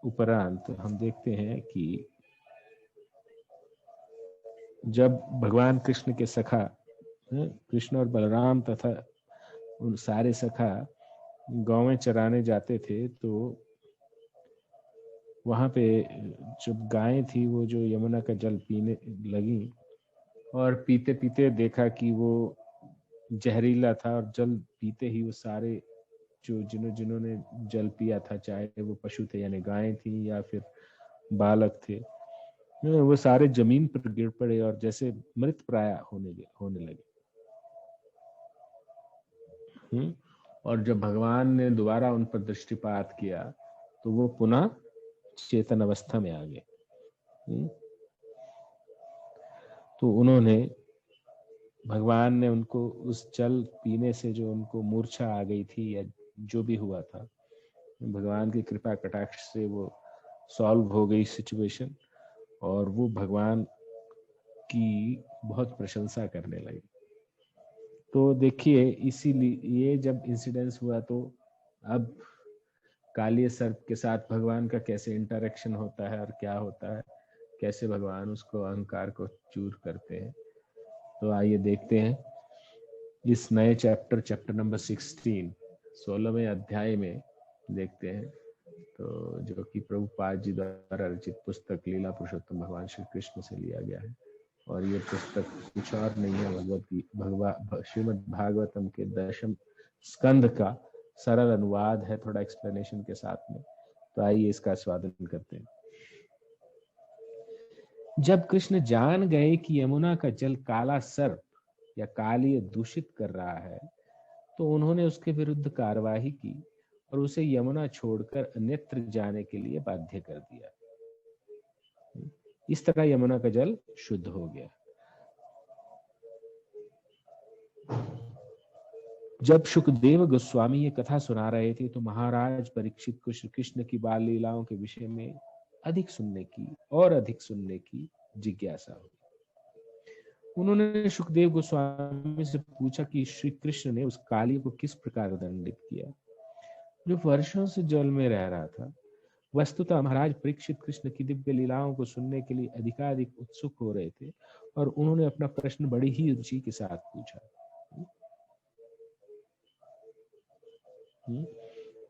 उपरांत हम देखते हैं कि जब भगवान कृष्ण के सखा कृष्ण और बलराम तथा उन सारे सखा गांवें चराने जाते थे, तो वहां पे जब गायें थी वो जो यमुना का जल पीने लगी और पीते पीते देखा कि वो जहरीला था, और जल पीते ही वो सारे जो जिन्होंने जल पिया था, चाहे वो पशु थे यानी गायें थी या फिर बालक थे, वो सारे जमीन पर गिर पड़े और जैसे मृत प्राय होने लगे। और जब भगवान ने दोबारा उन पर दृष्टिपात किया तो वो पुनः चेतन अवस्था में आ गए। तो उन्होंने, भगवान ने उनको उस जल पीने से जो उनको मूर्छा आ गई थी या जो भी हुआ था, भगवान की कृपा कटाक्ष से वो सॉल्व हो गई सिचुएशन, और वो भगवान की बहुत प्रशंसा करने लगे। तो देखिए, इसीलिए ये जब इंसिडेंस हुआ तो अब कालिय सर्प के साथ भगवान का कैसे इंटरेक्शन होता है और क्या होता है, कैसे भगवान उसको अहंकार को चूर करते हैं। तो आइए देखते हैं इस नए चैप्टर नंबर 16वें अध्याय में देखते हैं, तो जो कि प्रभुपाद जी द्वारा रचित पुस्तक लीला पुरुषोत्तम भगवान श्री कृष्ण से लिया गया है। और ये पुस्तक कुछ और नहीं है, श्रीमद् भागवतम के 10वें स्कंद का सरल अनुवाद है, थोड़ा एक्सप्लेनेशन के साथ में। तो आइए इसका स्वागत करते हैं। जब कृष्ण जान गए कि यमुना का जल काला सर्प या कालिय दूषित कर रहा है, तो उन्होंने उसके विरुद्ध कार्यवाही की और उसे यमुना छोड़कर अन्यत्र जाने के लिए बाध्य कर दिया। इस तरह यमुना का जल शुद्ध हो गया। जब सुखदेव गोस्वामी ये कथा सुना रहे थे तो महाराज परीक्षित को श्री कृष्ण की बाल लीलाओं के विषय में अधिक सुनने की जिज्ञासा हुई। उन्होंने सुखदेव गोस्वामी से पूछा कि श्री कृष्ण ने उस काली को किस प्रकार दंडित किया जो वर्षों से जल में रह रहा था। वस्तुतः महाराज परीक्षित कृष्ण की दिव्य लीलाओं को सुनने के लिए अधिकाधिक उत्सुक हो रहे थे और उन्होंने अपना प्रश्न बड़ी ही रुचि के साथ पूछा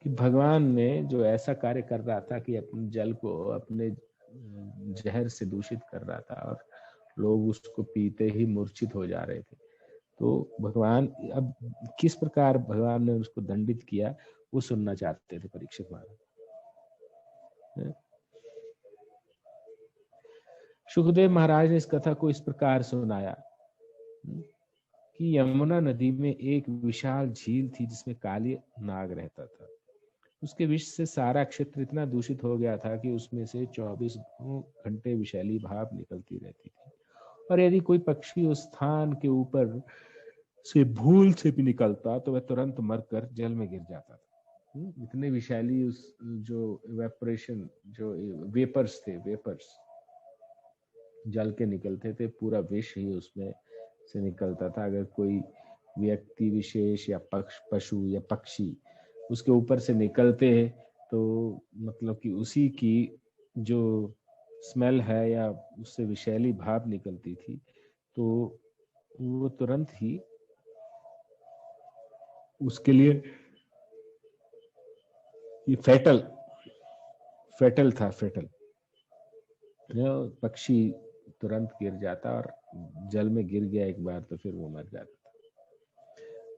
कि भगवान ने जो ऐसा कार्य कर रहा था कि अपने जल को अपने जहर से दूषित कर रहा था और लोग उसको पीते ही मूर्छित हो जा रहे थे, तो भगवान अब किस प्रकार भगवान ने उसको दंडित किया वो सुनना चाहते थे परीक्षित महाराज। सुखदेव महाराज ने इस कथा को इस प्रकार सुनाया कि यमुना नदी में एक विशाल झील थी जिसमें काली नाग रहता था। उसके विष से सारा क्षेत्र इतना दूषित हो गया था कि उसमें से 24 घंटे विषैली भाप निकलती रहती थी, और यदि कोई पक्षी उस स्थान के ऊपर से भूल से भी निकलता तो वह तुरंत मरकर जल में गिर जाता था। इतने विषैली उस जो इवेपोरेशन, जो वेपर्स जल के निकलते थे, पूरा विष ही उसमें से निकलता था। अगर कोई व्यक्ति विशेष या पशु या पक्षी उसके ऊपर से निकलते हैं तो मतलब कि उसी की जो स्मेल है या उससे विषैली भाप निकलती थी, तो वो तुरंत ही उसके लिए ये फेटल था। पक्षी तुरंत गिर जाता, और जल में गिर गया एक बार तो फिर वो मर जाता था।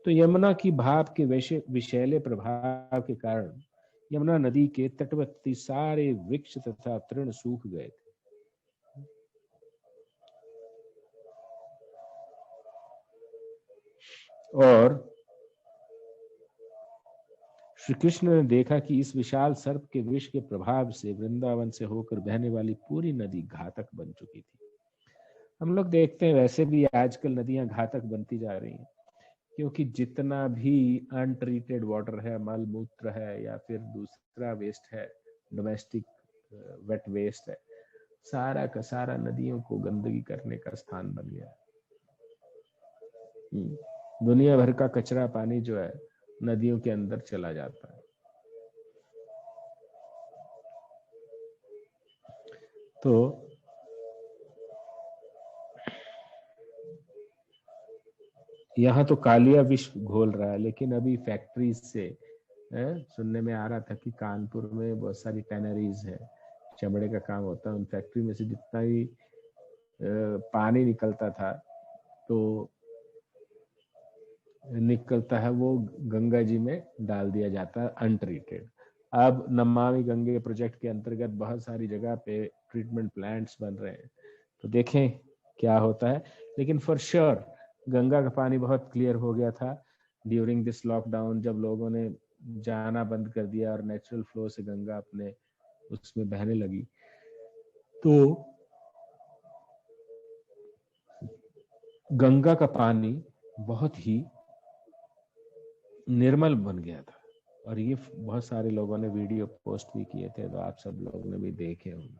तो यमुना की भाप के विषैले प्रभाव के कारण यमुना नदी के तटवर्ती सारे वृक्ष तथा तृण सूख गए थे। और श्री कृष्ण ने देखा कि इस विशाल सर्प के विष के प्रभाव से वृंदावन से होकर बहने वाली पूरी नदी घातक बन चुकी थी। हम लोग देखते हैं वैसे भी आजकल नदियां घातक बनती जा रही हैं, क्योंकि जितना भी अनट्रीटेड वाटर है, मल मूत्र है या फिर दूसरा वेस्ट है, डोमेस्टिक वेट वेस्ट है, सारा का सारा नदियों को गंदगी करने का स्थान बन गया है। दुनिया भर का कचरा पानी जो है नदियों के अंदर चला जाता है। तो यहाँ तो कालिया विष घोल रहा है, लेकिन अभी फैक्ट्रीज से सुनने में आ रहा था कि कानपुर में बहुत सारी टैनरीज है, चमड़े का काम होता है, उन फैक्ट्री में से जितना ही पानी निकलता था तो निकलता है वो गंगा जी में डाल दिया जाता है अनट्रीटेड। अब नमामि गंगे प्रोजेक्ट के अंतर्गत बहुत सारी जगह पे ट्रीटमेंट प्लांट्स बन रहे हैं, तो देखें क्या होता है। लेकिन फॉर श्योर गंगा का पानी बहुत क्लियर हो गया था ड्यूरिंग दिस लॉकडाउन, जब लोगों ने जाना बंद कर दिया और नेचुरल फ्लो से गंगा अपने उसमें बहने लगी। तो गंगा का पानी बहुत ही निर्मल बन गया था, और ये बहुत सारे लोगों ने वीडियो पोस्ट भी किए थे, तो आप सब लोगों ने भी देखे होंगे।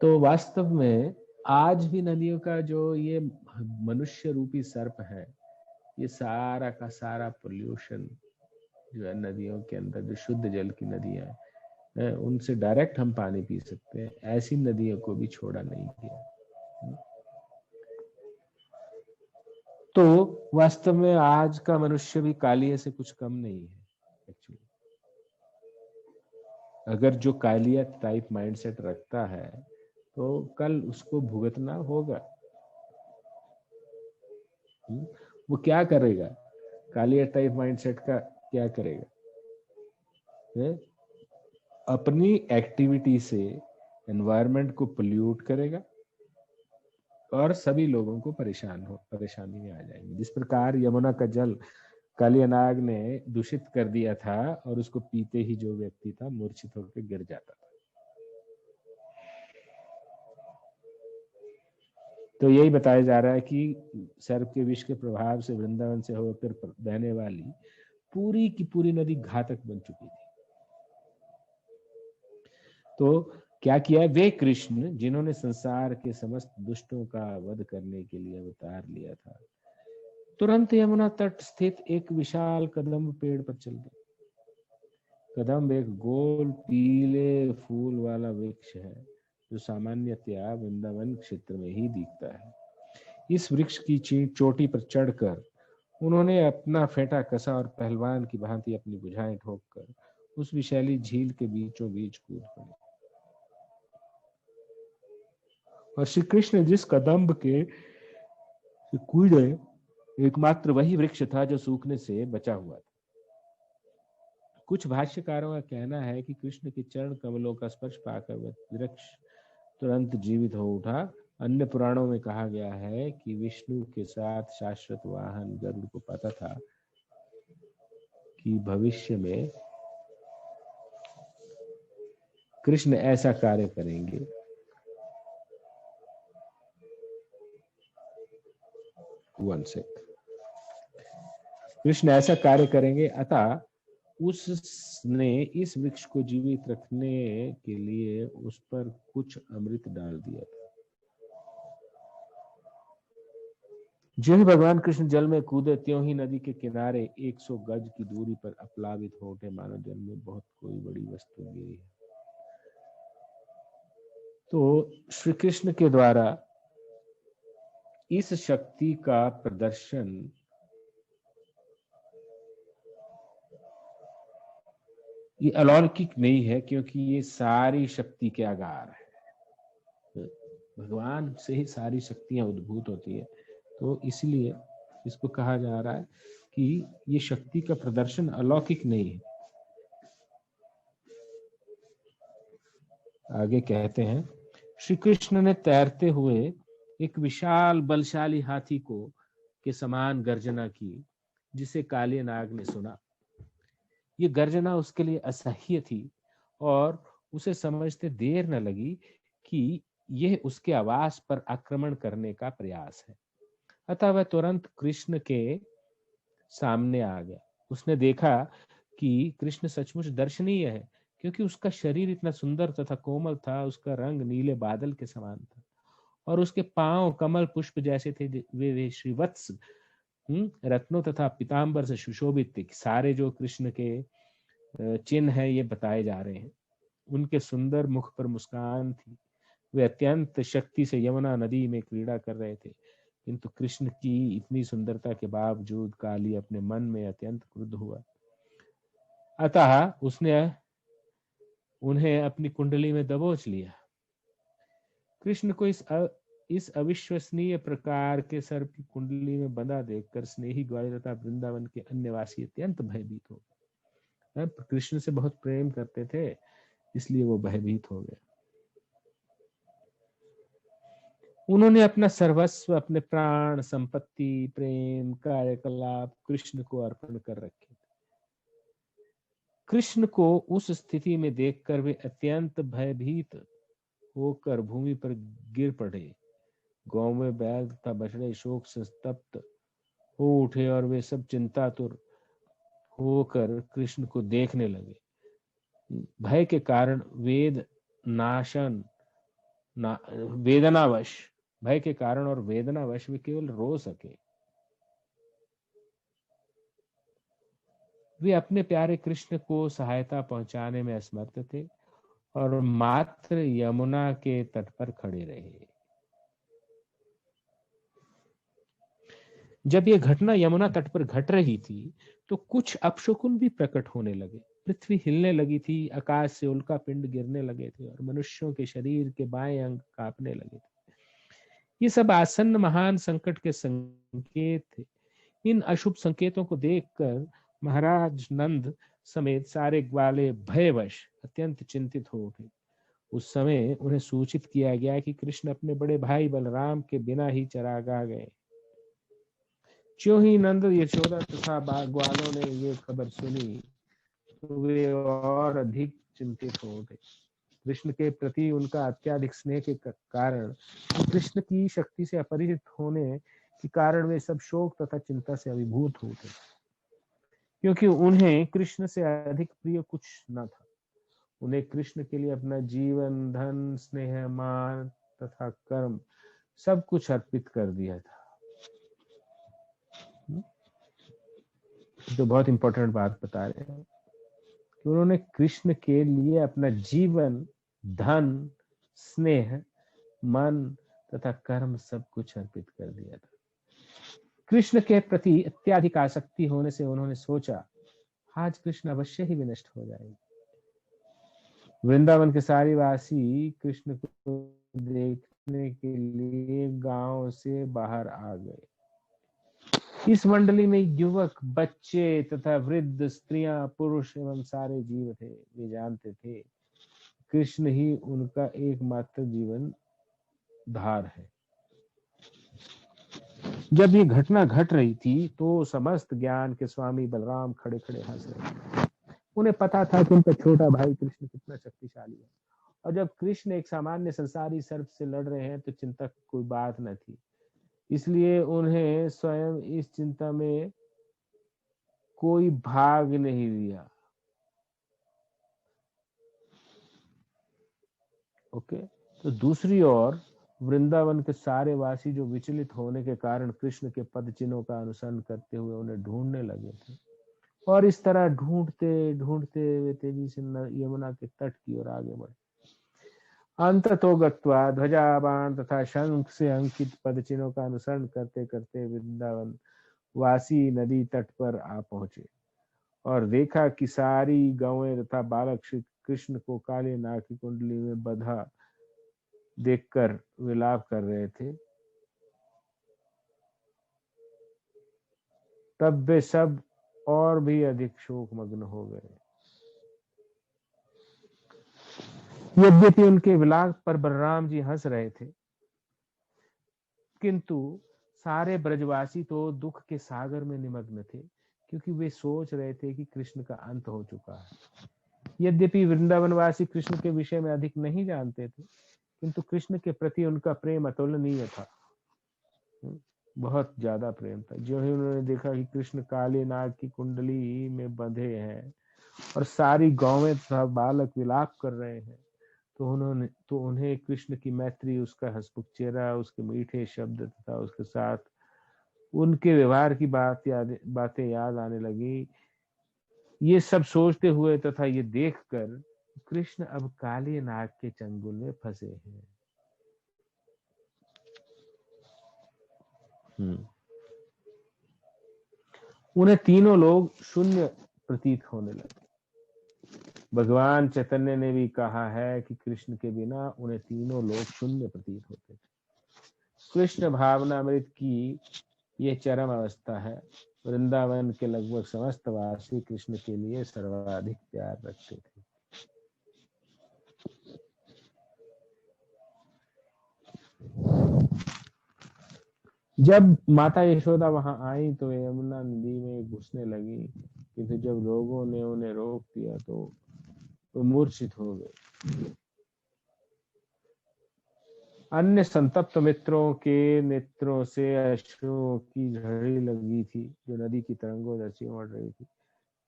तो वास्तव में आज भी नदियों का जो ये मनुष्य रूपी सर्प है, ये सारा का सारा पोल्यूशन जो है नदियों के अंदर, जो शुद्ध जल की नदियां हैं उनसे डायरेक्ट हम पानी पी सकते हैं, ऐसी नदियों को भी छोड़ा नहीं गया। तो वास्तव में आज का मनुष्य भी कालिये से कुछ कम नहीं है एक्चुअली। अगर जो कालिया टाइप माइंडसेट रखता है तो कल उसको भुगतना होगा। वो क्या करेगा, कालिया टाइप माइंडसेट का क्या करेगा, अपनी एक्टिविटी से एनवायरनमेंट को पोल्यूट करेगा और सभी लोगों को परेशानी में आ जाएंगे। जिस प्रकार यमुना का जल कालियानाग ने दूषित कर दिया था और उसको पीते ही जो व्यक्ति था मूर्छित होकर गिर जाता था। तो यही बताया जा रहा है कि सर्प के विष के प्रभाव से वृंदावन से होकर बहने वाली पूरी की पूरी नदी घातक बन चुकी थी। तो क्या किया वे कृष्ण जिन्होंने संसार के समस्त दुष्टों का वध करने के लिए अवतार लिया था, तुरंत यमुना तट स्थित एक विशाल कदम्ब पेड़ पर चल गए। कदम्ब एक गोल पीले फूल वाला वृक्ष है जो सामान्यतया वृंदावन क्षेत्र में ही दिखता है। इस वृक्ष की चोटी पर चढ़कर उन्होंने अपना फेंटा कसा और पहलवान की भांति अपनी भुजाएं ठोककर उस विशैली झील के बीचों बीच कूद पड़े। और श्री कृष्ण जिस कदम्ब के कूदे एकमात्र वही वृक्ष था जो सूखने से बचा हुआ था। कुछ भाष्यकारों का कहना है कि कृष्ण के चरण कमलों का स्पर्श पाकर वृक्ष तुरंत जीवित हो उठा। अन्य पुराणों में कहा गया है कि विष्णु के साथ शाश्वत वाहन गरुड़ को पता था कि भविष्य में कृष्ण ऐसा कार्य करेंगे। कृष्ण ऐसा कार्य करेंगे, अतः उसने इस वृक्ष को जीवित रखने के लिए उस पर कुछ अमृत डाल दिया था। जो ही भगवान कृष्ण जल में कूदे त्यों ही नदी के किनारे 100 गज की दूरी पर अप्लावित हो उठे, मानो जल में बहुत कोई बड़ी वस्तु गिरी है। तो श्री कृष्ण के द्वारा इस शक्ति का प्रदर्शन ये अलौकिक नहीं है, क्योंकि ये सारी शक्ति के आगार है। भगवान से ही सारी शक्तियां उद्भूत होती है, तो इसलिए इसको कहा जा रहा है कि ये शक्ति का प्रदर्शन अलौकिक नहीं है। आगे कहते हैं, श्री कृष्ण ने तैरते हुए एक विशाल बलशाली हाथी को के समान गर्जना की, जिसे कालियानाग ने सुना। ये गर्जना उसके लिए असह्य थी और उसे समझते देर न लगी कि यह उसके आवास पर आक्रमण करने का प्रयास है। अतः वह तुरंत कृष्ण के सामने आ गया। उसने देखा कि कृष्ण सचमुच दर्शनीय है, क्योंकि उसका शरीर इतना सुंदर तथा कोमल था, उसका रंग नीले बादल के समान था और उसके पांव कमल पुष्प जैसे थे। वे श्रीवत्स रत्नों तथा पीतांबर से सुशोभित थे। सारे जो कृष्ण के चिन्ह है ये बताए जा रहे हैं। उनके सुंदर मुख पर मुस्कान थी। वे अत्यंत शक्ति से यमुना नदी में क्रीड़ा कर रहे थे, किंतु कृष्ण की इतनी सुंदरता के बावजूद काली अपने मन में अत्यंत क्रुद्ध हुआ। अतः उसने उन्हें अपनी कुंडली में दबोच लिया। कृष्ण को इस अविश्वसनीय प्रकार के सर्प की कुंडली में बंधा देखकर स्नेही ग्वाल तथा वृंदावन के अन्य वासी अत्यंत भयभीत हो गए। कृष्ण से बहुत प्रेम करते थे, इसलिए वो भयभीत हो गए। उन्होंने अपना सर्वस्व, अपने प्राण, संपत्ति, प्रेम, कार्यकलाप कृष्ण को अर्पण कर रखे थे। कृष्ण को उस स्थिति में देखकर वे अत्यंत भयभीत होकर भूमि पर गिर पड़े। गांव में बैल तथा बछड़े शोक से स्तब्ध हो उठे और वे सब चिंतातुर होकर कृष्ण को देखने लगे। भय के कारण भय के कारण और वेदनावश वे केवल रो सके। वे अपने प्यारे कृष्ण को सहायता पहुंचाने में असमर्थ थे और मात्र यमुना के तट पर खड़े रहे। जब यह घटना यमुना तट पर घट रही थी तो कुछ अपशकुन भी प्रकट होने लगे। पृथ्वी हिलने लगी थी, आकाश से उल्का पिंड गिरने लगे थे और मनुष्यों के शरीर के बाएं अंग कांपने लगे थे। ये सब आसन्न महान संकट के संकेत थे। इन अशुभ संकेतों को देखकर महाराज नंद समेत सारे ग्वाले भयवश अत्यंत चिंतित हो उठे। उस समय उन्हें सूचित किया गया कि कृष्ण अपने बड़े भाई बलराम के बिना ही चरागाह गए। ज्यों ही नंद, यशोदा तथा ग्वालों ने ये खबर सुनी तो वे और अधिक चिंतित हो उठे। कृष्ण के प्रति उनका अत्यधिक स्नेह के कारण, कृष्ण की शक्ति से अपरिचित होने के कारण वे सब शोक तथा चिंता से अभिभूत हो उठे, क्योंकि उन्हें कृष्ण से अधिक प्रिय कुछ न था। उन्हें कृष्ण के लिए अपना जीवन, धन, स्नेह, मान तथा कर्म सब कुछ अर्पित कर दिया था। तो बहुत इंपॉर्टेंट बात बता रहे हैं कि उन्होंने कृष्ण के लिए अपना जीवन, धन, स्नेह, मन तथा कर्म सब कुछ अर्पित कर दिया था। कृष्ण के प्रति अत्यधिक आसक्ति होने से उन्होंने सोचा, आज कृष्ण अवश्य ही विनष्ट हो जाएंगे। वृंदावन के सारे वासी कृष्ण को देखने के लिए गांव से बाहर आ गए। इस मंडली में युवक, बच्चे तथा वृद्ध, स्त्रियां, पुरुष एवं सारे जीव थे। वे जानते थे कृष्ण ही उनका एकमात्र जीवन धार है। जब ये घटना घट रही थी तो समस्त ज्ञान के स्वामी बलराम खड़े खड़े हंस रहे थे। उन्हें पता था कि उनका छोटा भाई कृष्ण कितना शक्तिशाली है, और जब कृष्ण एक सामान्य संसारी सर्प से लड़ रहे हैं तो चिंता की कोई बात न थी। इसलिए उन्हें स्वयं इस चिंता में कोई भाग नहीं लिया। ओके, तो दूसरी ओर वृंदावन के सारे वासी जो विचलित होने के कारण कृष्ण के पद चिन्हों का अनुसरण करते हुए उन्हें ढूंढने लगे थे, और इस तरह ढूंढते ढूंढते वे तेजी से यमुना के तट की ओर आगे बढ़े। अंततो गत्वा ध्वजा, बाण तथा शंख से अंकित पद चिन्हों का अनुसरण करते करते वृंदावन वासी नदी तट पर आ पहुंचे और देखा कि सारी गौएं तथा बालक श्री कृष्ण को काले नाग की कुंडली में बंधा देखकर विलाप कर रहे थे। तब वे सब और भी अधिक शोक मग्न हो गए। यद्यपि उनके विलाप पर बलराम जी हंस रहे थे, किंतु सारे ब्रजवासी तो दुख के सागर में निमग्न थे, क्योंकि वे सोच रहे थे कि कृष्ण का अंत हो चुका है। यद्यपि वृंदावनवासी कृष्ण के विषय में अधिक नहीं जानते थे, किंतु कृष्ण के प्रति उनका प्रेम अतुलनीय था, बहुत ज्यादा प्रेम था। जो ही उन्होंने देखा कि कृष्ण काले नाग की कुंडली में बंधे हैं और सारी गौवें तथा बालक विलाप कर रहे हैं, तो उन्हें कृष्ण की मैत्री, उसका हंसमुख चेहरा, उसके मीठे शब्द तथा उसके साथ उनके व्यवहार की बातें याद आने लगी। ये सब सोचते हुए तथा ये देखकर कृष्ण अब काली नाग के चंगुल में फंसे हैं। उन्हें तीनों लोग शून्य प्रतीत होने लगे। भगवान चैतन्य ने भी कहा है कि कृष्ण के बिना उन्हें तीनों लोग शून्य प्रतीत होते थे। कृष्ण भावनामृत की ये चरम अवस्था है। वृंदावन के लगभग समस्त वासी कृष्ण के लिए सर्वाधिक प्यार रखते थे। जब माता यशोदा वहां आई तो यमुना नदी में घुसने लगी, किंतु जब लोगों ने उन्हें रोक दिया तो मूर्छित हो गए। अन्य संतप्त मित्रों के नेत्रों से अश्रुओं की झड़ी लगी थी, जो नदी की तरंगों जैसी उमड़ रही थी,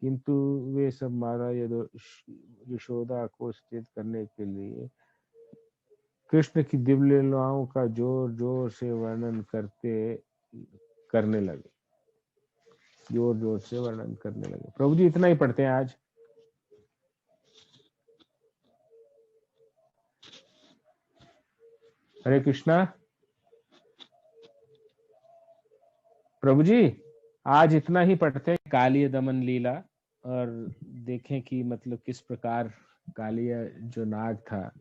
किंतु वे सब माता यशोदा को सचेत करने के लिए कृष्ण की दिव्य लीलाओं का जोर जोर से वर्णन करने लगे। जोर जोर से वर्णन करने लगे। प्रभु जी इतना ही पढ़ते हैं आज। हरे कृष्णा। प्रभु जी आज इतना ही पढ़ते हैं कालिय दमन लीला, और देखें कि मतलब किस प्रकार कालिय जो नाग था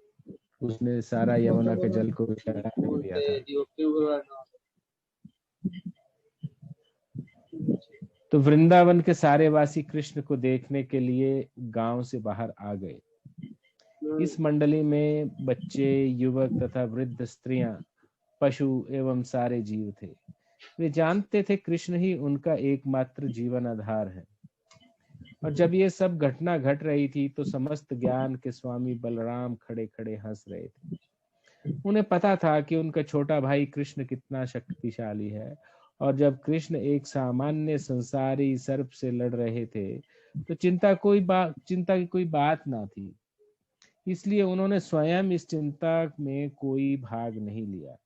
उसने सारा यमुना के जल को विषैला कर दिया था। तो वृंदावन के सारे वासी कृष्ण को देखने के लिए गांव से बाहर आ गए। इस मंडली में बच्चे, युवक तथा वृद्ध स्त्रियां, पशु एवं सारे जीव थे। वे जानते थे कृष्ण ही उनका एकमात्र जीवन आधार है। और जब ये सब घटना घट रही थी तो समस्त ज्ञान के स्वामी बलराम खड़े खड़े हंस रहे थे। उन्हें पता था कि उनका छोटा भाई कृष्ण कितना शक्तिशाली है, और जब कृष्ण एक सामान्य संसारी सर्प से लड़ रहे थे तो चिंता की कोई बात ना थी। इसलिए उन्होंने स्वयं इस चिंता में कोई भाग नहीं लिया।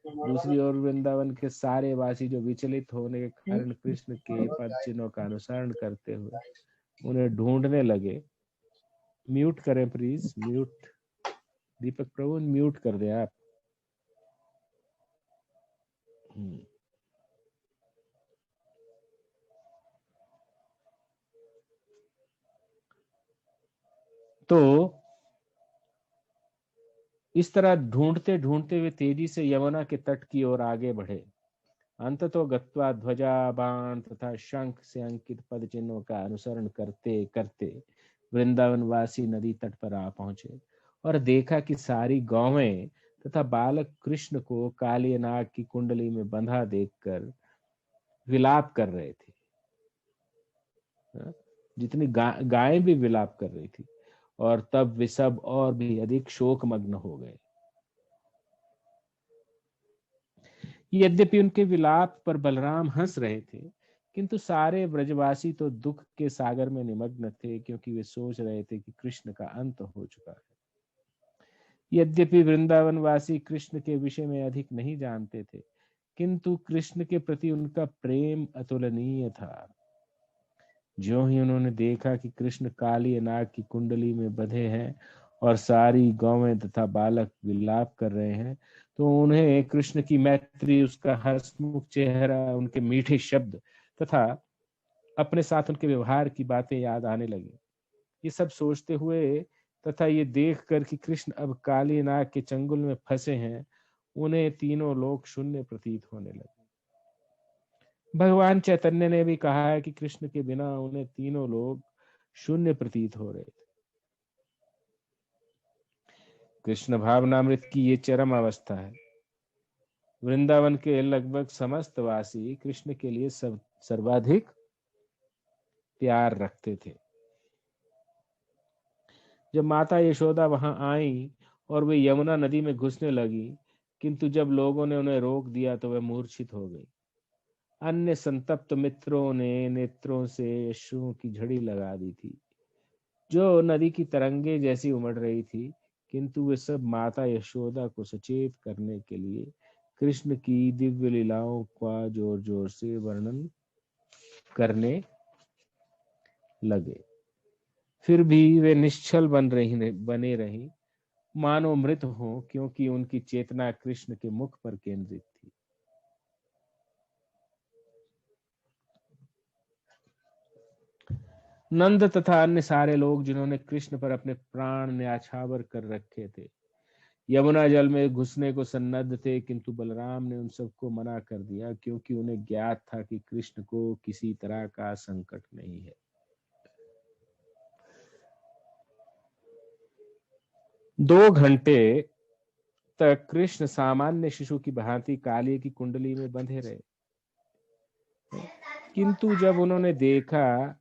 दूसरी ओर वृंदावन के सारे वासी जो विचलित होने के कारण कृष्ण के पद चिन्हों का अनुसरण करते हुए उन्हें ढूंढने लगे। म्यूट करें please, mute. Deepak Prabhu mute कर दे आप। तो इस तरह ढूंढते ढूंढते वे तेजी से यमुना के तट की ओर आगे बढ़े। अंततो गत्वा ध्वजा, बाण तथा शंख से अंकित पद चिन्हों का अनुसरण करते करते वृंदावन वासी नदी तट पर आ पहुंचे और देखा कि सारी गौवें तथा बालक कृष्ण को काली नाग की कुंडली में बंधा देखकर विलाप कर रहे थे। जितनी गायें भी विलाप कर रही थी, और तब वे सब और भी अधिक शोकमग्न हो गए। यद्यपि उनके विलाप पर बलराम हंस रहे थे, किंतु सारे ब्रजवासी तो दुख के सागर में निमग्न थे, क्योंकि वे सोच रहे थे कि कृष्ण का अंत हो चुका है। यद्यपि वृंदावन वासी कृष्ण के विषय में अधिक नहीं जानते थे, किंतु कृष्ण के प्रति उनका प्रेम अतुलनीय था। ज्यों ही उन्होंने देखा कि कृष्ण काली नाग की कुंडली में बंधे हैं और सारी गौवें तथा बालक विलाप कर रहे हैं, तो उन्हें कृष्ण की मैत्री, उसका हंसमुख चेहरा, उनके मीठे शब्द तथा अपने साथ उनके व्यवहार की बातें याद आने लगी। ये सब सोचते हुए तथा ये देख कर कि कृष्ण अब काली नाग के चंगुल में फंसे हैं, उन्हें तीनों लोग शून्य प्रतीत होने लगे। भगवान चैतन्य ने भी कहा है कि कृष्ण के बिना उन्हें तीनों लोग शून्य प्रतीत हो रहे थे। कृष्ण भावनामृत की ये चरम अवस्था है। वृंदावन के लगभग समस्त वासी कृष्ण के लिए सर्वाधिक प्यार रखते थे। जब माता यशोदा वहां आई और वे यमुना नदी में घुसने लगी, किंतु जब लोगों ने उन्हें रोक दिया तो वे मूर्छित हो गई। अन्य संतप्त मित्रों ने नेत्रों से अश्रुओं की झड़ी लगा दी थी, जो नदी की तरंगे जैसी उमड़ रही थी, किंतु वे सब माता यशोदा को सचेत करने के लिए कृष्ण की दिव्य लीलाओं का जोर जोर से वर्णन करने लगे। फिर भी वे निश्चल बने रही, मानो मृत हो, क्योंकि उनकी चेतना कृष्ण के मुख पर केंद्रित थी। नंद तथा अन्य सारे लोग जिन्होंने कृष्ण पर अपने प्राण न्याछावर कर रखे थे, यमुना जल में घुसने को सन्नद्ध थे, किंतु बलराम ने उन सबको मना कर दिया, क्योंकि उन्हें ज्ञात था कि कृष्ण को किसी तरह का संकट नहीं है। 2 घंटे तक कृष्ण सामान्य शिशु की भांति काली की कुंडली में बंधे रहे, किंतु जब उन्होंने देखा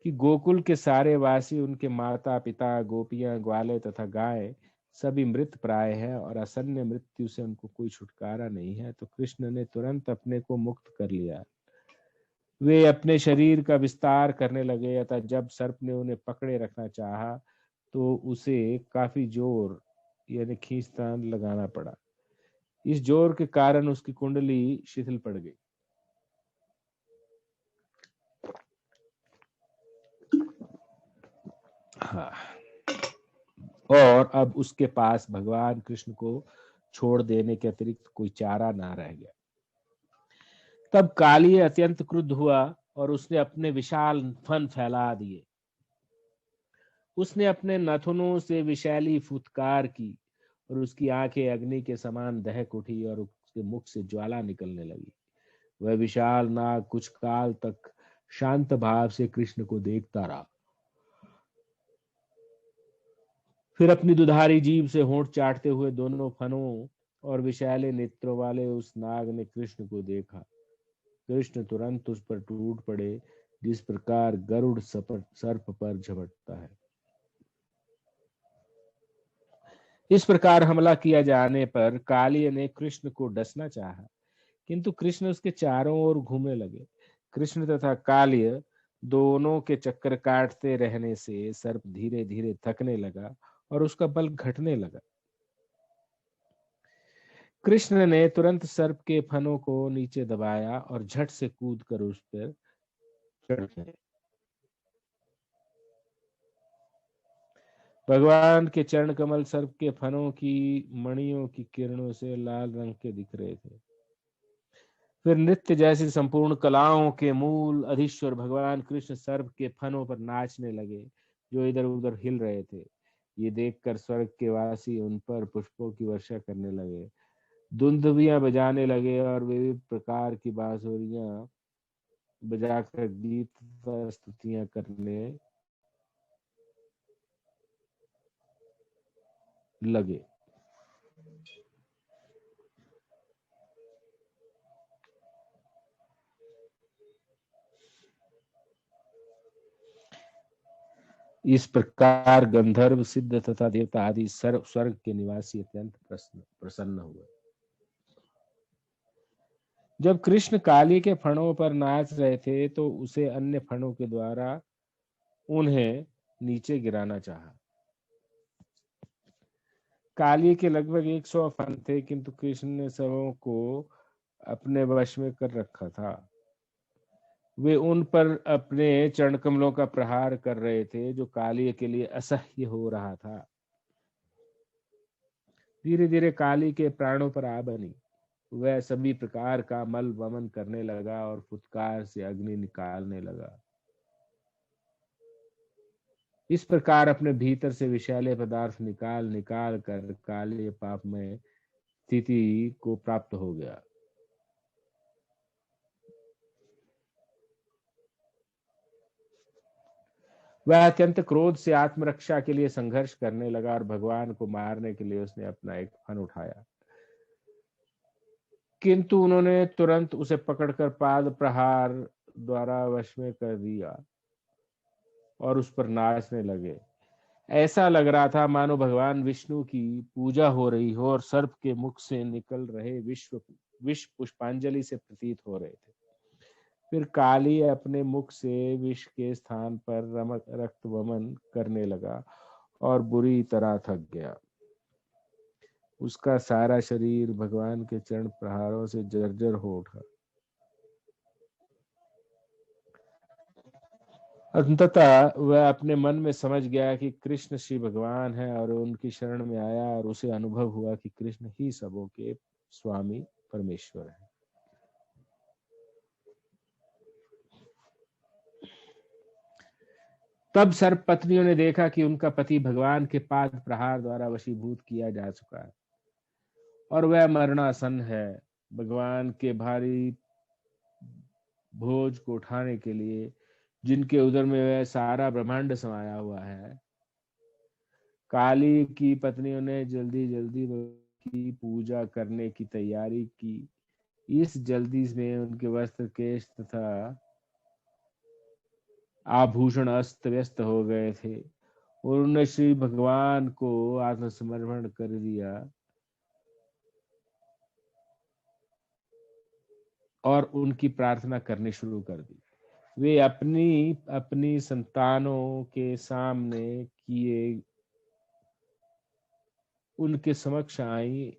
कि गोकुल के सारे वासी, उनके माता पिता, गोपियां, ग्वाले तथा गाय सभी मृत प्राय है और असन्य मृत्यु से उनको कोई छुटकारा नहीं है, तो कृष्ण ने तुरंत अपने को मुक्त कर लिया। वे अपने शरीर का विस्तार करने लगे, अतः जब सर्प ने उन्हें पकड़े रखना चाहा तो उसे काफी जोर यानी खींचतान लगाना पड़ा। इस जोर के कारण उसकी कुंडली शिथिल पड़ गई। हाँ, और अब उसके पास भगवान कृष्ण को छोड़ देने के अतिरिक्त कोई चारा ना रह गया। तब काली अत्यंत क्रुद्ध हुआ और उसने अपने विशाल फन फैला दिए। उसने अपने नथुनों से विशैली फुत्कार की और उसकी आंखें अग्नि के समान दहक उठी और उसके मुख से ज्वाला निकलने लगी। वह विशाल नाग कुछ काल तक शांत भाव से कृष्ण को देखता रहा, फिर अपनी दुधारी जीभ से होंठ चाटते हुए दोनों फनों और विशैले नेत्रों वाले उस नाग ने कृष्ण को देखा। कृष्ण तुरंत उस पर टूट पड़े, जिस प्रकार गरुड़ सर्प पर झपटता है। इस प्रकार हमला किया जाने पर काली ने कृष्ण को डसना चाहा, किंतु कृष्ण उसके चारों ओर घूमने लगे। कृष्ण तथा काल्य दोनों के चक्कर काटते रहने से सर्प धीरे धीरे थकने लगा और उसका बल घटने लगा। कृष्ण ने तुरंत सर्प के फनों को नीचे दबाया और झट से कूद कर उस पर चढ़ गए। भगवान के चरण कमल सर्प के फनों की मणियों की किरणों से लाल रंग के दिख रहे थे। फिर नृत्य जैसी संपूर्ण कलाओं के मूल अधीश्वर भगवान कृष्ण सर्प के फनों पर नाचने लगे, जो इधर उधर हिल रहे थे। ये देखकर स्वर्ग के वासी उन पर पुष्पों की वर्षा करने लगे, दुंदुभियां बजाने लगे और विविध प्रकार की बांसुरियां बजाकर गीत तथा स्तुतियां करने लगे। इस प्रकार गंधर्व, सिद्ध तथा देवता आदि स्वर्ग के निवासी अत्यंत प्रसन्न हुए। जब कृष्ण काली के फणों पर नाच रहे थे तो उसे अन्य फणों के द्वारा उन्हें नीचे गिराना चाहा। काली के लगभग 100 फन थे, किंतु कृष्ण ने सबों को अपने वश में कर रखा था। वे उन पर अपने चरण कमलों का प्रहार कर रहे थे, जो काली के लिए असह्य हो रहा था। धीरे धीरे काली के प्राणों पर आ बनी। वह सभी प्रकार का मल वमन करने लगा और फुत्कार से अग्नि निकालने लगा। इस प्रकार अपने भीतर से विषैले पदार्थ निकाल निकाल कर काले पापमय स्थिति को प्राप्त हो गया। वह अत्यंत क्रोध से आत्मरक्षा के लिए संघर्ष करने लगा और भगवान को मारने के लिए उसने अपना एक फन उठाया, किंतु उन्होंने तुरंत उसे पकड़कर पाद प्रहार द्वारा वश में कर दिया और उस पर नाचने लगे। ऐसा लग रहा था मानो भगवान विष्णु की पूजा हो रही हो और सर्प के मुख से निकल रहे विष पुष्पांजलि से प्रतीत हो रहे थे। फिर काली अपने मुख से विष के स्थान पर रक्त वमन करने लगा और बुरी तरह थक गया। उसका सारा शरीर भगवान के चरण प्रहारों से जर्जर हो उठा। अंततः वह अपने मन में समझ गया कि कृष्ण श्री भगवान है और उनकी शरण में आया, और उसे अनुभव हुआ कि कृष्ण ही सबों के स्वामी परमेश्वर है। तब सर्प पत्नियों ने देखा कि उनका पति भगवान के पाद प्रहार द्वारा वशीभूत किया जा चुका है और वह मरणासन है। भगवान के भारी भोज को उठाने के लिए, जिनके उदर में वह सारा ब्रह्मांड समाया हुआ है, काली की पत्नियों ने जल्दी जल्दी की पूजा करने की तैयारी की। इस जल्दी में उनके वस्त्र, केश तथा आभूषण अस्त व्यस्त हो गए थे। उन्होंने श्री भगवान को आत्मसमर्पण कर दिया और उनकी प्रार्थना करनी शुरू कर दी। वे अपनी अपनी संतानों के सामने किए उनके समक्ष आई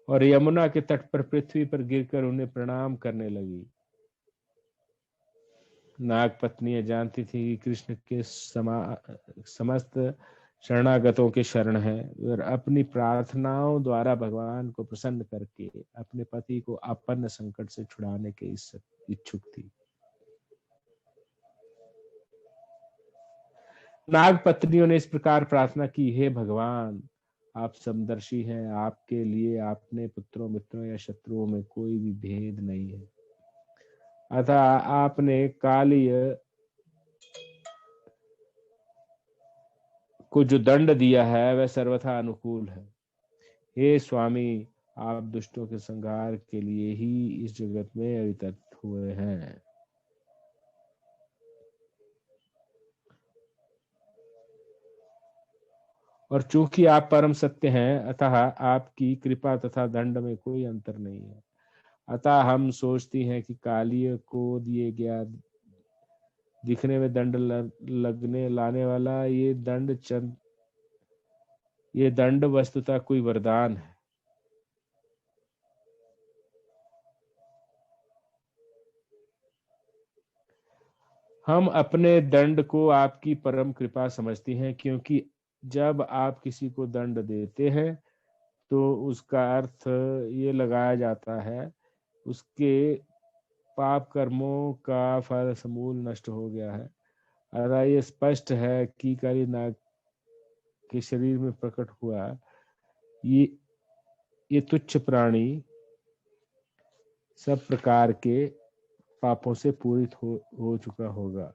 और यमुना के तट पर पृथ्वी पर गिरकर उन्हें प्रणाम करने लगी। नाग पत्नियां जानती थी कि कृष्ण के समस्त शरणागतों के शरण है और अपनी प्रार्थनाओं द्वारा भगवान को प्रसन्न करके अपने पति को आपन्न संकट से छुड़ाने के इच्छुक थी। नाग पत्नियों ने इस प्रकार प्रार्थना की, हे भगवान, आप समदर्शी हैं, आपके लिए आपने पुत्रों, मित्रों या शत्रुओं में कोई भी भेद नहीं है, अतः आपने कालीय को जो दंड दिया है वह सर्वथा अनुकूल है। हे स्वामी, आप दुष्टों के संहार के लिए ही इस जगत में अवतरित हुए हैं। और चूंकि आप परम सत्य हैं, अतः आपकी कृपा तथा दंड में कोई अंतर नहीं है। अतः हम सोचती हैं कि कालीय को दिए गया दिखने में दंड लगने लाने वाला ये दंड वस्तुतः कोई वरदान है। हम अपने दंड को आपकी परम कृपा समझती हैं, क्योंकि जब आप किसी को दंड देते हैं तो उसका अर्थ ये लगाया जाता है उसके पाप कर्मों का फल समूल नष्ट हो गया है। अतः ये स्पष्ट है कि काली नाग के शरीर में प्रकट हुआ ये ये तुच्छ प्राणी सब प्रकार के पापों से पूरित हो चुका होगा,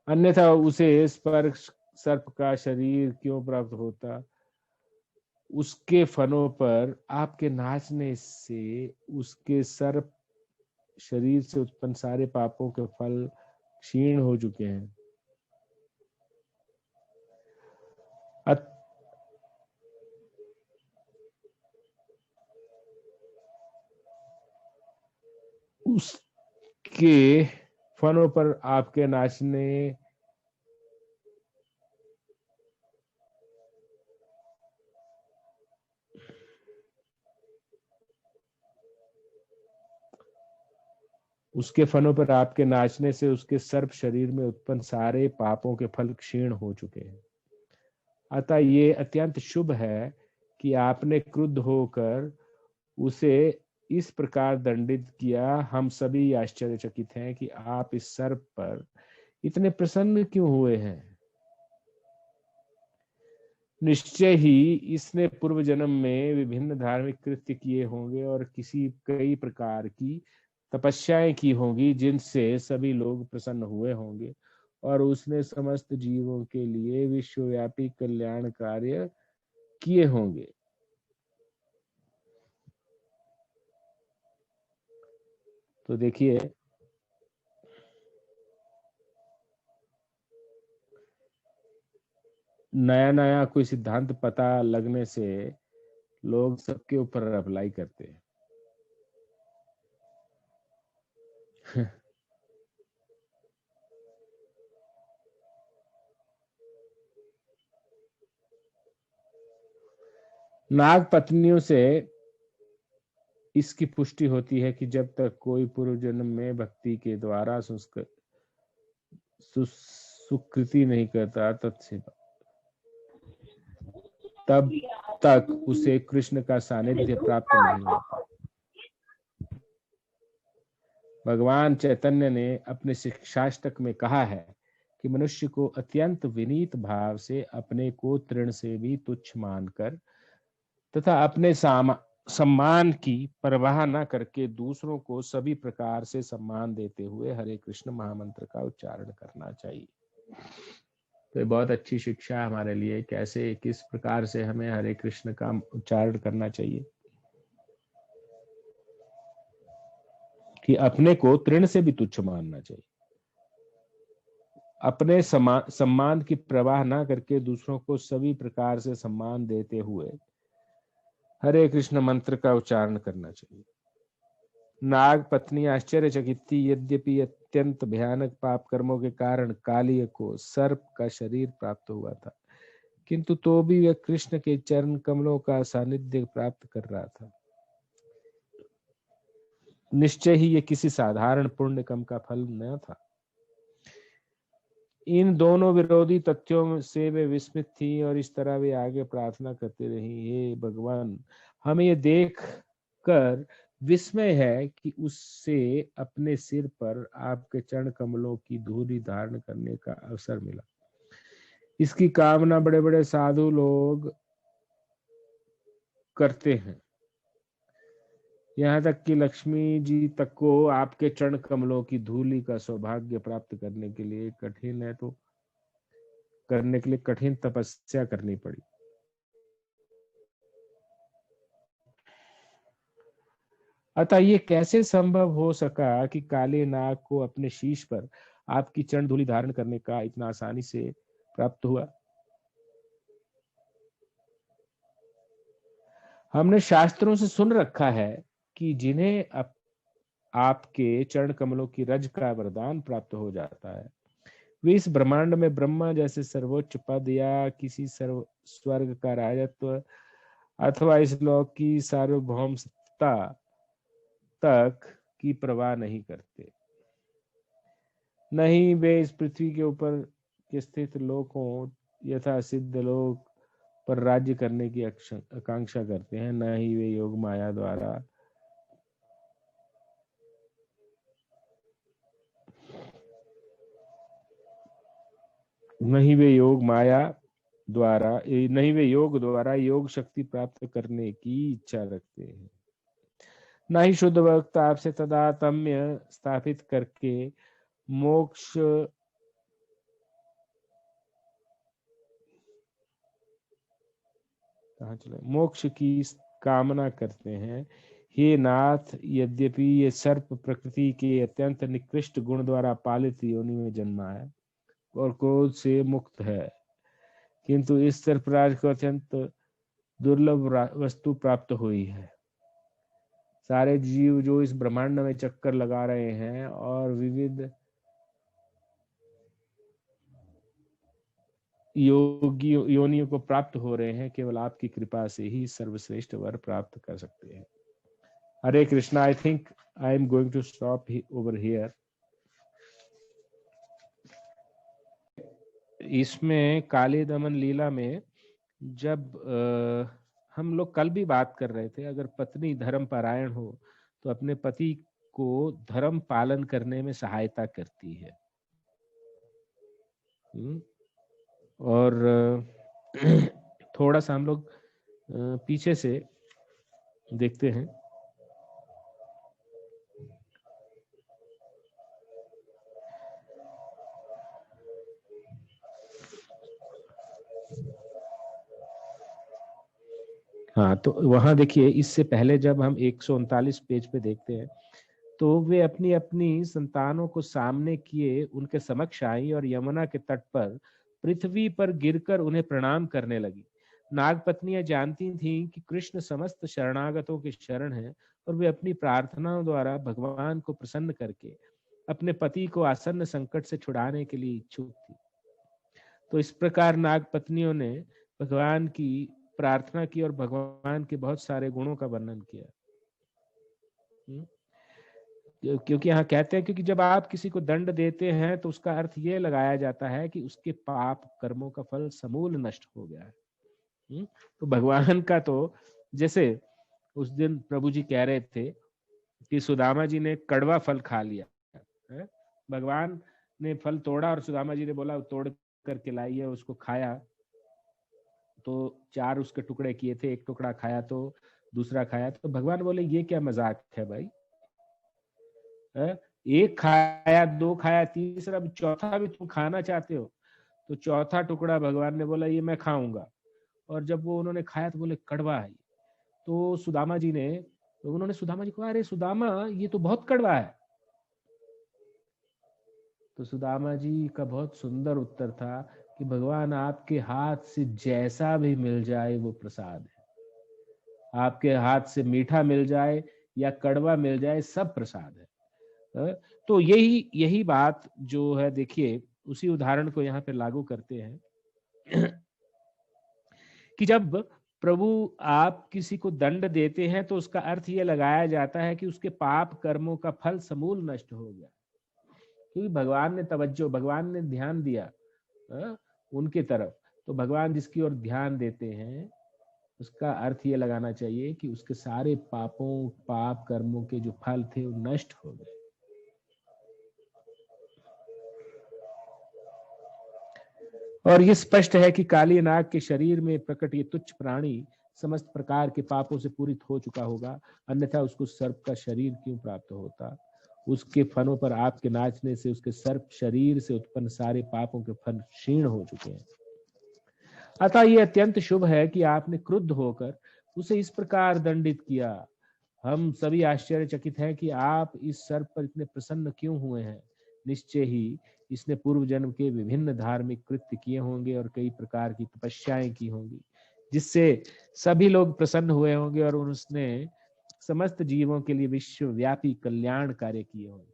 अन्यथा उसे स्पर्श सर्प का शरीर क्यों प्राप्त होता। उसके फनों पर आपके नाचने से उसके सर्प शरीर से उत्पन्न सारे पापों के फल क्षीण हो चुके हैं। उसके फनों पर आपके नाचने उसके फनों पर आपके नाचने से उसके सर्प शरीर में उत्पन्न सारे पापों के फल क्षीण हो चुके हैं। अतः ये अत्यंत शुभ है कि आपने क्रुद्ध होकर उसे इस प्रकार दंडित किया। हम सभी आश्चर्यचकित हैं कि आप इस सर्प पर इतने प्रसन्न क्यों हुए हैं। निश्चय ही इसने पूर्व जन्म में विभिन्न धार्मिक कृत्य किए होंगे और कई प्रकार की तपस्याएं की होंगी, जिनसे सभी लोग प्रसन्न हुए होंगे और उसने समस्त जीवों के लिए विश्वव्यापी कल्याण कार्य किए होंगे। तो देखिए, नया नया कोई सिद्धांत पता लगने से लोग सबके ऊपर अप्लाई करते हैं। नाग पत्नियों से इसकी पुष्टि होती है कि जब तक कोई पूर्व जन्म में भक्ति के द्वारा सुकृति नहीं करता तब तक उसे कृष्ण का सानिध्य प्राप्त नहीं होता। भगवान चैतन्य ने अपने शिक्षाष्टक में कहा है कि मनुष्य को अत्यंत विनीत भाव से अपने को तृण से भी तुच्छ मानकर तथा अपने सम्मान की परवाह न करके दूसरों को सभी प्रकार से सम्मान देते हुए हरे कृष्ण महामंत्र का उच्चारण करना चाहिए। तो बहुत अच्छी शिक्षा हमारे लिए, कैसे किस प्रकार से हमें हरे कृष्ण का उच्चारण करना चाहिए कि अपने को तृण से भी तुच्छ मानना चाहिए, अपने सम्मान की परवाह ना करके दूसरों को सभी प्रकार से सम्मान देते हुए हरे कृष्ण मंत्र का उच्चारण करना चाहिए। नाग पत्नी आश्चर्यचकित थी, यद्यपि अत्यंत भयानक पाप कर्मों के कारण कालिय को सर्प का शरीर प्राप्त हुआ था, किंतु तो भी वह कृष्ण के चरण कमलों का सानिध्य प्राप्त कर रहा था। निश्चय ही ये किसी साधारण पुण्य कर्म का फल न था। इन दोनों विरोधी तथ्यों से वे विस्मित थी और इस तरह वे आगे प्रार्थना करती रही, हे भगवान, हमें ये देख कर विस्मय है कि उससे अपने सिर पर आपके चरण कमलों की धूलि धारण करने का अवसर मिला। इसकी कामना बड़े बड़े साधु लोग करते हैं, यहाँ तक कि लक्ष्मी जी तक को आपके चरण कमलों की धूलि का सौभाग्य प्राप्त करने के लिए कठिन तपस्या करनी पड़ी। अतः ये कैसे संभव हो सका कि काले नाग को अपने शीश पर आपकी चरण धूलि धारण करने का इतना आसानी से प्राप्त हुआ? हमने शास्त्रों से सुन रखा है कि जिन्हें आपके चरण कमलों की रज का वरदान प्राप्त हो जाता है, वे इस ब्रह्मांड में ब्रह्मा जैसे सर्वोच्च पद या किसी स्वर्ग का राजत्व अथवा इस लोक की सार्वभौमता तक की परवाह नहीं करते। नहीं वे इस पृथ्वी के ऊपर के स्थित लोकों यथा सिद्ध लोक पर राज्य करने की आकांक्षा करते हैं, न ही वे योग माया द्वारा नहीं वे योग द्वारा योग शक्ति प्राप्त करने की इच्छा रखते हैं। न ही शुद्ध भक्त आपसे तादात्म्य स्थापित करके मोक्ष की कामना करते हैं। हे नाथ, यद्यपि ये सर्प प्रकृति के अत्यंत निकृष्ट गुण द्वारा पालित योनि में जन्मा है और क्रोध से मुक्त है, किंतु इस सर्पराज को अत्यंत दुर्लभ वस्तु प्राप्त हुई है। सारे जीव जो इस ब्रह्मांड में चक्कर लगा रहे हैं और विविध योनियों को प्राप्त हो रहे हैं, केवल आपकी कृपा से ही सर्वश्रेष्ठ वर प्राप्त कर सकते हैं। Hare Krishna. I think I am going to stop over here. इसमें काली दमन लीला में जब हम लोग कल भी बात कर रहे थे, अगर पत्नी धर्म परायण हो तो अपने पति को धर्म पालन करने में सहायता करती है। और थोड़ा सा हम लोग पीछे से देखते हैं। हाँ, तो वहां देखिए, इससे पहले जब हम 139 पेज पे देखते हैं तो वे अपनी अपनी संतानों को सामने किए उनके समक्ष आई और यमुना के तट पर पृथ्वी पर गिरकर उन्हें प्रणाम करने लगी। नाग पत्नियां जानती थीं कि कृष्ण समस्त शरणागतों के शरण हैं और वे अपनी प्रार्थनाओं द्वारा भगवान को प्रसन्न करके अपने पति को आसन्न संकट से छुड़ाने के लिए इच्छुक थी। तो इस प्रकार नाग पत्नियों ने भगवान की प्रार्थना की और भगवान के बहुत सारे गुणों का वर्णन किया। क्योंकि यहाँ कहते हैं, क्योंकि जब आप किसी को दंड देते हैं तो उसका अर्थ ये लगाया जाता है कि उसके पाप कर्मों का फल समूल नष्ट हो गया है। तो भगवान का तो, जैसे उस दिन प्रभु जी कह रहे थे कि सुदामा जी ने कड़वा फल खा लिया है, भगवान ने फल तोड़ा और सुदामा जी ने बोला तोड़ करके लाइए, उसको खाया तो 4 उसके टुकड़े किए थे, एक टुकड़ा खाया तो दूसरा खाया, तो भगवान बोले ये क्या मजाक है भाई, एक खाया, 2 खाया, तीसरा भी, चौथा भी तुम खाना चाहते हो? तो चौथा टुकड़ा भगवान ने बोला ये मैं खाऊंगा, और जब वो उन्होंने खाया तो बोले कड़वा है। तो सुदामा जी ने, तो उन्होंने सुदामा जी को कहा, अरे सुदामा ये तो बहुत कड़वा है। तो सुदामा जी का बहुत सुंदर उत्तर था कि भगवान आपके हाथ से जैसा भी मिल जाए वो प्रसाद है, आपके हाथ से मीठा मिल जाए या कड़वा मिल जाए सब प्रसाद है। तो यही बात जो है, देखिए उसी उदाहरण को यहाँ पे लागू करते हैं कि जब प्रभु आप किसी को दंड देते हैं तो उसका अर्थ ये लगाया जाता है कि उसके पाप कर्मों का फल समूल नष्ट हो गया, क्योंकि भगवान ने ध्यान दिया उनके तरफ, तो भगवान जिसकी ओर ध्यान देते हैं उसका अर्थ ये लगाना चाहिए कि उसके सारे पाप कर्मों के जो फल थे वो नष्ट हो गए। और ये स्पष्ट है कि काली नाग के शरीर में प्रकट ये तुच्छ प्राणी समस्त प्रकार के पापों से पूरित हो चुका होगा, अन्यथा उसको सर्प का शरीर क्यों प्राप्त होता? उसके फनों पर आपके नाचने से उसके सर्प शरीर से उत्पन्न सारे पापों के फल क्षीण हो चुके हैं। अतः ये अत्यंत शुभ है कि आपने क्रुद्ध होकर उसे इस प्रकार दंडित किया। हम सभी आश्चर्यचकित हैं कि आप इस सर्प पर इतने प्रसन्न क्यों हुए हैं। निश्चय ही इसने पूर्व जन्म के विभिन्न धार्मिक कृत्य किए होंगे और कई प्रकार की तपस्याएं की होंगी, जिससे सभी लोग प्रसन्न हुए होंगे और उसने समस्त जीवों के लिए विश्वव्यापी कल्याण कार्य किए होंगे।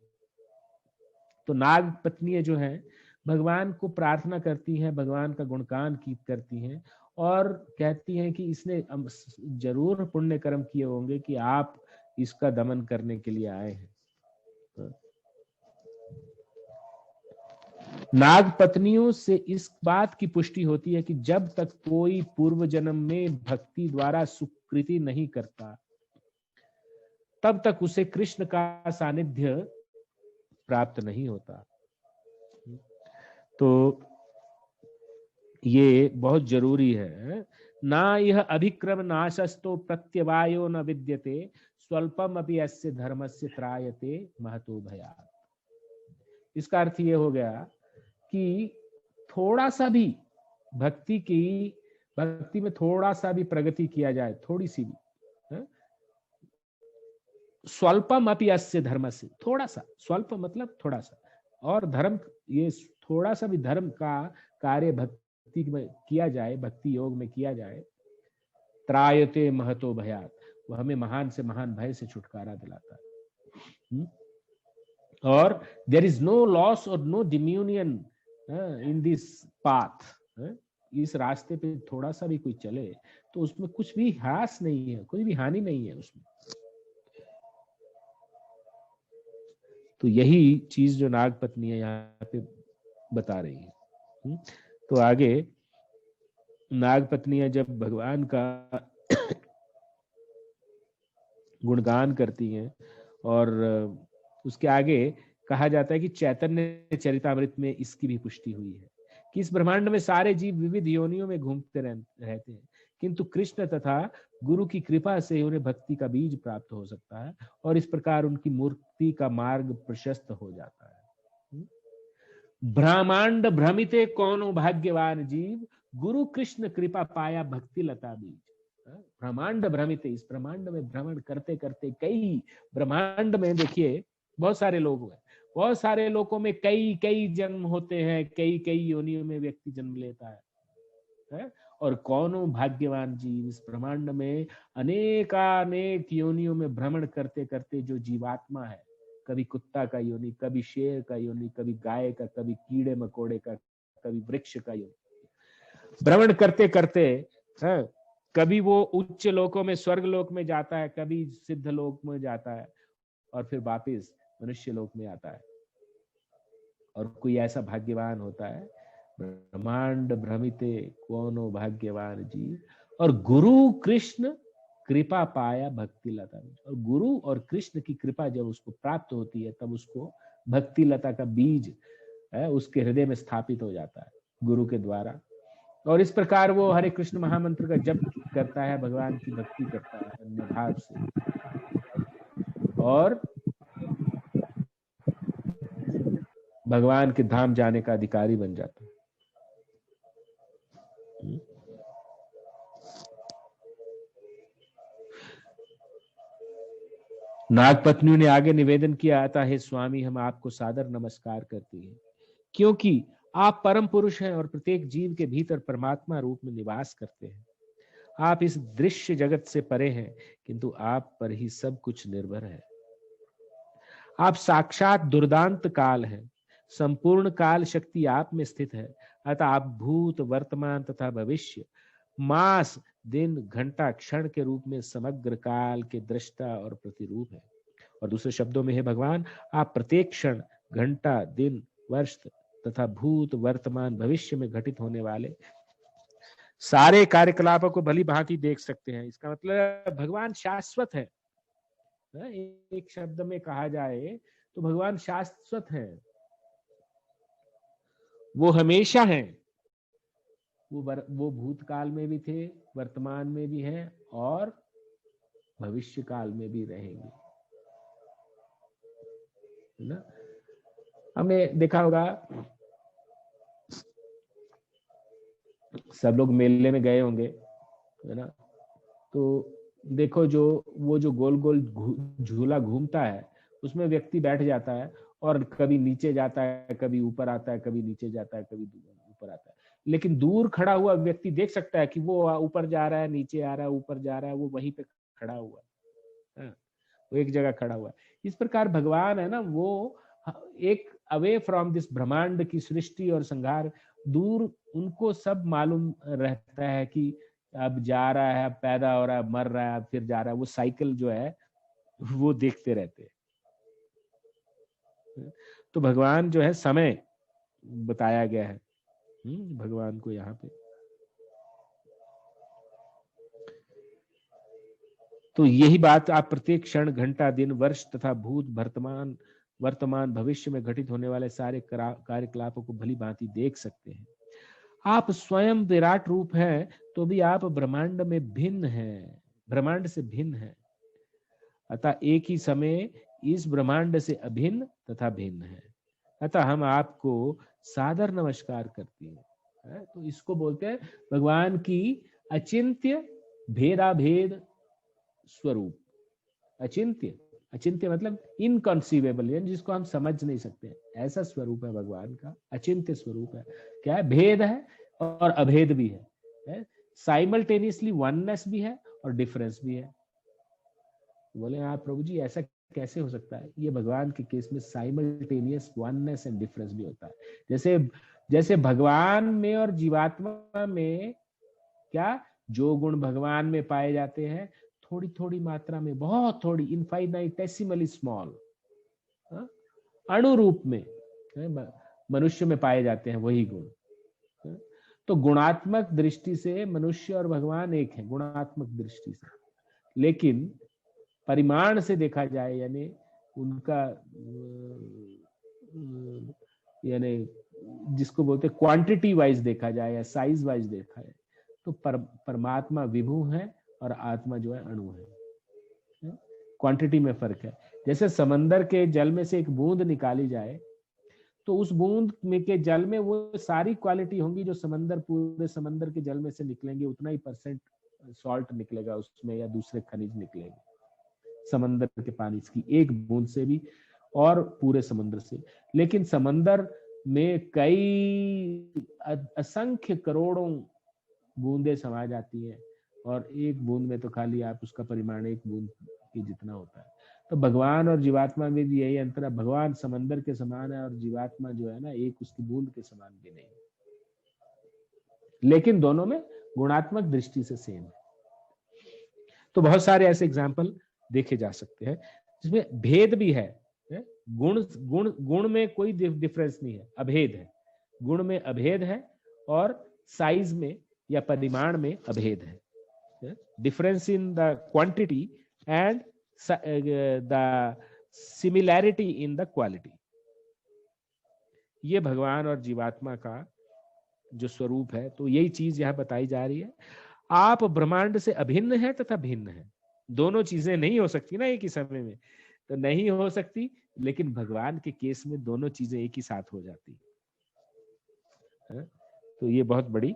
तो नाग पत्नियां जो हैं भगवान को प्रार्थना करती हैं, भगवान का गुणगान करती हैं और कहती हैं कि इसने जरूर पुण्य कर्म किए होंगे कि आप इसका दमन करने के लिए आए हैं। नाग पत्नियों से इस बात की पुष्टि होती है कि जब तक कोई पूर्व जन्म में भक्ति द्वारा सुकृति नहीं करता तब तक उसे कृष्ण का सानिध्य प्राप्त नहीं होता। तो ये बहुत जरूरी है। ना यह अभिक्रम नाशस्तो प्रत्यवायो न विद्यते स्वल्पम अपि अस्य धर्मस्य त्रायते महतो भयात्। इसका अर्थ ये हो गया कि थोड़ा सा भी भक्ति में थोड़ा सा भी प्रगति किया जाए, थोड़ी सी भी, स्वल्पम अपि अस्य धर्मस्य, थोड़ा सा, स्वल्प मतलब थोड़ा सा, और धर्म, ये थोड़ा सा भी धर्म का कार्य भक्ति में किया जाए, भक्ति योग में किया जाए, त्रायते महतो भयात्, वह हमें महान से महान भय से छुटकारा दिलाता है। और देयर इज नो लॉस और नो डिम्यूनियन इन दिस पाथ। इस रास्ते पे थोड़ा सा भी कोई चले तो उसमें कुछ भी ह्रास नहीं है, कोई भी हानि नहीं है उसमें। तो यही चीज जो नाग पत्नी है यहाँ पे बता रही है। तो आगे नाग पत्नियां जब भगवान का गुणगान करती हैं और उसके आगे कहा जाता है कि चैतन्य चरितामृत में इसकी भी पुष्टि हुई है कि इस ब्रह्मांड में सारे जीव विविध योनियों में घूमते रहते हैं, किंतु कृष्ण तथा गुरु की कृपा से उन्हें भक्ति का बीज प्राप्त हो सकता है और इस प्रकार उनकी मूर्ति का मार्ग प्रशस्त हो जाता है। ब्रह्मांड भ्रमिते कौनो भाग्यवान जीव, गुरु कृष्ण कृपा पाया भक्ति लता बीज। ब्रह्मांड भ्रमित, इस ब्रह्मांड में भ्रमण करते करते, कई ब्रह्मांड में देखिए बहुत सारे लोग हुए, बहुत सारे लोगों में कई कई जन्म होते हैं, कई कई योनियों में व्यक्ति जन्म लेता है? और कौनो भाग्यवान जीव इस ब्रह्मांड में अनेकानेक योनियों में भ्रमण करते करते जो जीवात्मा है, कभी कुत्ता का योनि, कभी शेर का योनि, कभी गाय का, कभी कीड़े मकोड़े का, कभी वृक्ष का योनि, भ्रमण करते करते कभी वो उच्च लोकों में, स्वर्ग लोक में जाता है, कभी सिद्ध लोक में जाता है, और फिर वापिस मनुष्य लोक में आता है। और कोई ऐसा भाग्यवान होता है, ब्रह्मांड भ्रमिते कोनो भाग्यवान जी, और गुरु कृष्ण कृपा पाया भक्ति लता। और गुरु और कृष्ण की कृपा जब उसको प्राप्त होती है, तब उसको भक्ति लता का बीज उसके हृदय में स्थापित हो जाता है गुरु के द्वारा। और इस प्रकार वो हरे कृष्ण महामंत्र का जप करता है, भगवान की भक्ति करता है अन्य भाव से, और भगवान के धाम जाने का अधिकारी बन जाता है। नागपत्नी ने आगे निवेदन किया था, हे स्वामी, हम आपको सादर नमस्कार करती हैं, क्योंकि आप परम पुरुष हैं और प्रत्येक जीव के भीतर परमात्मा रूप में निवास करते हैं। आप इस दृश्य जगत से परे हैं, किंतु आप पर ही सब कुछ निर्भर है। आप साक्षात दुर्दांत काल हैं, संपूर्ण काल शक्ति आप में स्थित है। अतः आप भूत, वर्तमान तथा भविष्य, मास, दिन, घंटा, क्षण के रूप में समग्र काल के दृष्टा और प्रतिरूप है। और दूसरे शब्दों में है भगवान, आप प्रत्येक क्षण, घंटा, दिन, वर्ष तथा भूत, वर्तमान, भविष्य में घटित होने वाले सारे कार्यकलापों को भली भांति देख सकते हैं। इसका मतलब भगवान शाश्वत है। एक शब्द में कहा जाए तो भगवान शाश्वत है, वो हमेशा हैं। वो भूतकाल में भी थे, वर्तमान में भी हैं, और भविष्य काल में भी रहेंगे, है ना। हमने देखा होगा, सब लोग मेले में गए होंगे, है ना। तो देखो, वो जो गोल गोल झूला घूमता है, उसमें व्यक्ति बैठ जाता है और कभी नीचे जाता है, कभी ऊपर आता है, कभी नीचे जाता है, कभी ऊपर आता है। लेकिन दूर खड़ा हुआ व्यक्ति देख सकता है कि वो ऊपर जा रहा है, नीचे आ रहा है, ऊपर जा रहा है, वो वहीं पे खड़ा हुआ है, वो एक जगह खड़ा हुआ है। इस प्रकार भगवान है ना, वो एक अवे फ्रॉम दिस ब्रह्मांड की सृष्टि और संहार, दूर उनको सब मालूम रहता है कि अब जा रहा है, अब पैदा हो रहा है, मर रहा है, फिर जा रहा है। वो साइकिल जो है वो देखते रहते हैं। तो भगवान जो है, समय बताया गया है भगवान को यहाँ पे। तो यही बात आप प्रत्येक क्षण, घंटा, दिन, वर्ष तथा भूत, वर्तमान, भविष्य में घटित होने वाले सारे कार्यकलापों को भली भांति देख सकते हैं। आप स्वयं विराट रूप हैं, तो भी आप ब्रह्मांड में भिन्न हैं, ब्रह्मांड से भिन्न हैं। अतः एक ही समय इस ब्रह्मांड से अभिन्न तथा भिन्न है। अतः हम आपको सादर नमस्कार करती हैं। तो इसको बोलते हैं भगवान की अचिंत्य भेदाभेद स्वरूप। अचिंत्य, अचिंत्य मतलब इनकॉन्सीवेबल, यानी जिसको हम समझ नहीं सकते, ऐसा स्वरूप है भगवान का। अचिंत्य स्वरूप है। क्या है? भेद है और अभेद भी है। साइमल्टेनियसली वननेस भी है और डिफरेंस भी है। बोले हाँ प्रभु जी, ऐसा कैसे हो सकता है? ये भगवान के केस में साइमल्टेनियस वननेस एंड डिफरेंस भी होता है। जैसे भगवान में और जीवात्मा में क्या जो गुण भगवान में पाए जाते हैं, थोड़ी थोड़ी मात्रा में, बहुत थोड़ी, इनफाइनाइटेसिमली स्मॉल, अणु रूप में मनुष्य में पाए जाते हैं वही गुण। तो गुणात्मक दृष्टि से मनुष्य और भगवान एक है, गुणात्मक दृष्टि से। लेकिन परिमाण से देखा जाए, यानी उनका यानी जिसको बोलते क्वांटिटी वाइज देखा जाए या साइज वाइज देखा जाए, तो परमात्मा विभु है और आत्मा जो है अणु है। क्वांटिटी में फर्क है। जैसे समंदर के जल में से एक बूंद निकाली जाए, तो उस बूंद में के जल में वो सारी क्वालिटी होंगी जो पूरे समंदर के जल में से निकलेंगे, उतना ही परसेंट सॉल्ट निकलेगा उसमें या दूसरे खनिज निकलेंगे समंदर के पानी की एक बूंद से भी और पूरे समंदर से। लेकिन समंदर में कई असंख्य करोड़ों बूंदें समा जाती हैं, और एक बूंद में तो खाली आप उसका परिमाण एक बूंद के जितना होता है। तो भगवान और जीवात्मा में भी यही अंतर है। भगवान समंदर के समान है और जीवात्मा जो है ना, एक उसकी बूंद के समान भी नहीं। लेकिन दोनों में गुणात्मक दृष्टि से सेम है। तो बहुत सारे ऐसे एग्जाम्पल देखे जा सकते हैं जिसमें भेद भी है। गुण गुण गुण में कोई डिफरेंस नहीं है, अभेद है। गुण में अभेद है और साइज में या परिमाण में अभेद है। Difference in the quantity and the similarity in the quality. ये भगवान और जीवात्मा का जो स्वरूप है, तो यही चीज यहां बताई जा रही है। आप ब्रह्मांड से अभिन्न है तथा भिन्न है। दोनों चीजें नहीं हो सकती ना एक ही समय में, तो नहीं हो सकती, लेकिन भगवान के केस में दोनों चीजें एक ही साथ हो जाती है। तो ये बहुत बड़ी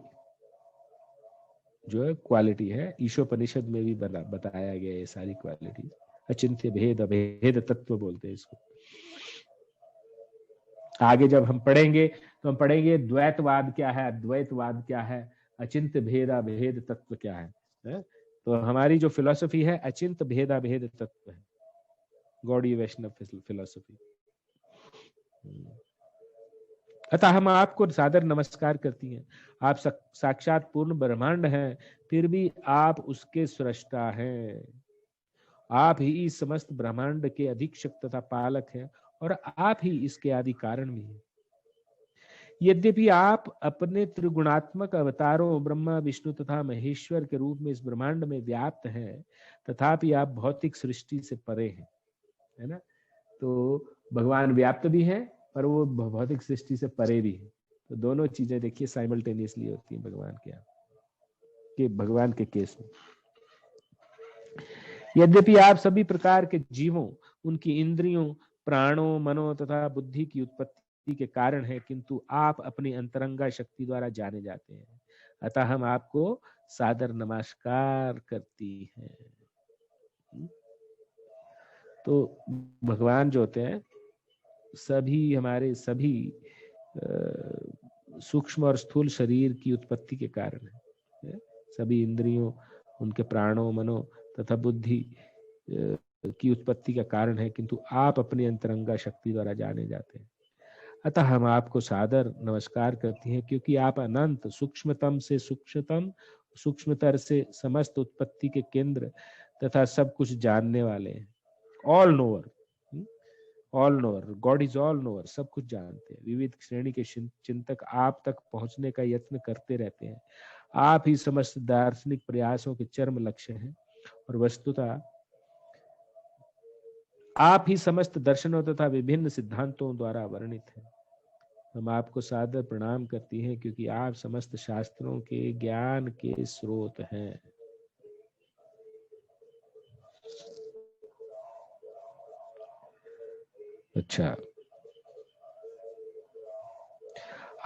जो है क्वालिटी है। ईशोपनिषद में भी बताया गया ये सारी क्वालिटी। अचिंत्य भेद अभेद तत्व बोलते हैं इसको। आगे जब हम पढ़ेंगे तो हम पढ़ेंगे द्वैतवाद क्या है, अद्वैतवाद क्या है, अचिंत्य भेद अभेद तत्व क्या है। तो हमारी जो फिलॉसफी है अचिंत्य भेद अभेद तत्व है, गौड़ीय वैष्णव फिलॉसफी। अतः हम आपको सादर नमस्कार करती हैं। आप साक्षात पूर्ण ब्रह्मांड हैं, फिर भी आप उसके सृष्टा हैं। आप ही इस समस्त ब्रह्मांड के अधीक्षक तथा पालक हैं और आप ही इसके आदि कारण भी हैं। यद्यपि आप अपने त्रिगुणात्मक अवतारों ब्रह्मा विष्णु तथा महेश्वर के रूप में इस ब्रह्मांड में व्याप्त हैं, तथापि आप भौतिक सृष्टि से परे हैं, है ना। तो भगवान व्याप्त भी हैं पर वो भौतिक सृष्टि से परे भी है। तो दोनों चीजें देखिए साइमल्टेनियसली होती हैं भगवान के केस में। यद्यपि आप सभी प्रकार के जीवों, उनकी इंद्रियों, प्राणों, मनो तथा बुद्धि की उत्पत्ति के कारण है, किंतु आप अपनी अंतरंगा शक्ति द्वारा जाने जाते हैं। अतः हम आपको सादर नमस्कार करती हैं। तो भगवान जो होते हैं सभी हमारे सभी सूक्ष्म और स्थूल शरीर की उत्पत्ति के कारण है। सभी इंद्रियों, उनके प्राणों, मनो तथा बुद्धि की उत्पत्ति का कारण है, किंतु आप अपनी अंतरंगा शक्ति द्वारा जाने जाते हैं। अतः हम आपको सादर नमस्कार करती हैं, क्योंकि आप अनंत सूक्ष्मतम से सूक्ष्मतम, सूक्ष्मतर से समस्त उत्पत्ति के केंद्र तथा सब कुछ जानने वाले हैं। All knower, all knower, God is all knower, सब कुछ जानते हैं। विविध श्रेणी के चिंतक आप तक पहुंचने का यत्न करते रहते हैं। आप ही समस्त दार्शनिक प्रयासों के चरम लक्ष्य हैं और वस्तुतः आप ही समस्त दर्शनों तथा विभिन्न सिद्धांतों द्वारा वर्णित हैं। हम आपको सादर प्रणाम करती हैं, क्योंकि आप समस्त शास्त्रों के ज्ञान के स्रोत हैं। अच्छा,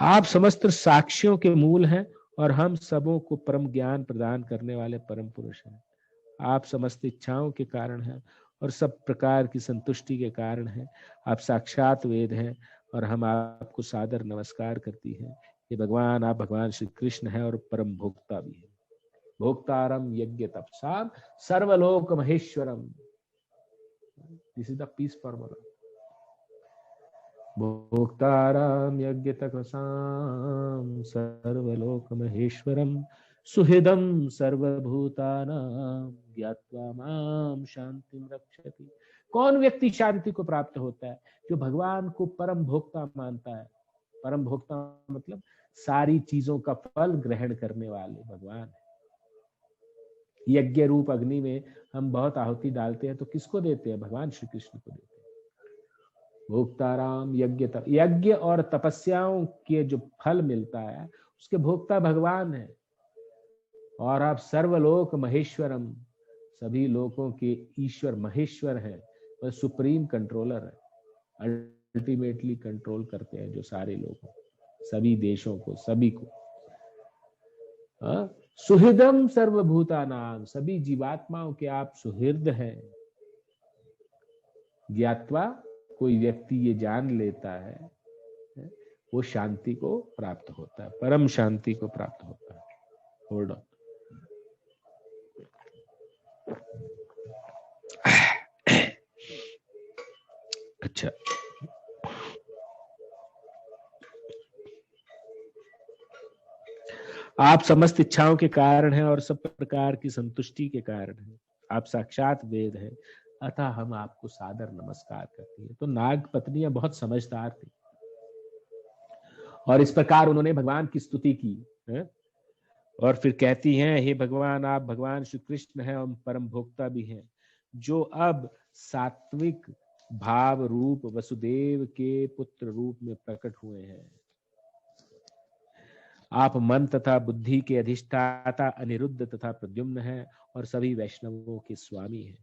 आप समस्त साक्ष्यों के मूल हैं और हम सबों को परम ज्ञान प्रदान करने वाले परम पुरुष हैं। आप समस्त इच्छाओं के कारण हैं और सब प्रकार की संतुष्टि के कारण हैं। आप साक्षात वेद हैं और हम आपको सादर नमस्कार करती हैं। ये भगवान, आप भगवान श्री कृष्ण हैं और परम भोक्ता भी हैं। भोक्तारम यज्ञ तपसाम सर्वलोक महेश्वरम। This is the peace formula. भोक्तारम यज्ञ तपसाम सर्वलोक महेश्वरम सुहृदम सर्वभूतानां ज्ञात्वा माम शांतिम रक्षति। कौन व्यक्ति शांति को प्राप्त होता है? जो भगवान को परम भोक्ता मानता है। परम भोक्ता मतलब सारी चीजों का फल ग्रहण करने वाले भगवान है। यज्ञ रूप अग्नि में हम बहुत आहुति डालते हैं तो किसको देते हैं? भगवान श्री कृष्ण को देते हैं। भोक्ताराम यज्ञ और तपस्याओं के जो फल मिलता है उसके भोक्ता भगवान है। और आप सर्वलोक महेश्वरम, सभी लोकों के ईश्वर महेश्वर है, वह सुप्रीम कंट्रोलर है। अल्टीमेटली कंट्रोल करते हैं जो सारे लोगों, सभी देशों को, सभी को। सुहृदम सर्वभूतानाम, सभी जीवात्माओं के आप सुहृद हैं। ज्ञात्वा, कोई व्यक्ति ये जान लेता है, वो शांति को प्राप्त होता है, परम शांति को प्राप्त होता है। Hold on. अच्छा, आप समस्त इच्छाओं के कारण हैं और सब प्रकार की संतुष्टि के कारण हैं। आप साक्षात वेद हैं, अतः हम आपको सादर नमस्कार करती हैं। तो नाग पत्नियां बहुत समझदार थी और इस प्रकार उन्होंने भगवान की स्तुति की है? और फिर कहती हैं, हे भगवान, आप भगवान श्री कृष्ण हैं और परम भोक्ता भी हैं, जो अब सात्विक भाव रूप वसुदेव के पुत्र रूप में प्रकट हुए हैं। आप मन तथा बुद्धि के अधिष्ठाता अनिरुद्ध तथा प्रद्युम्न हैं और सभी वैष्णवों के स्वामी हैं।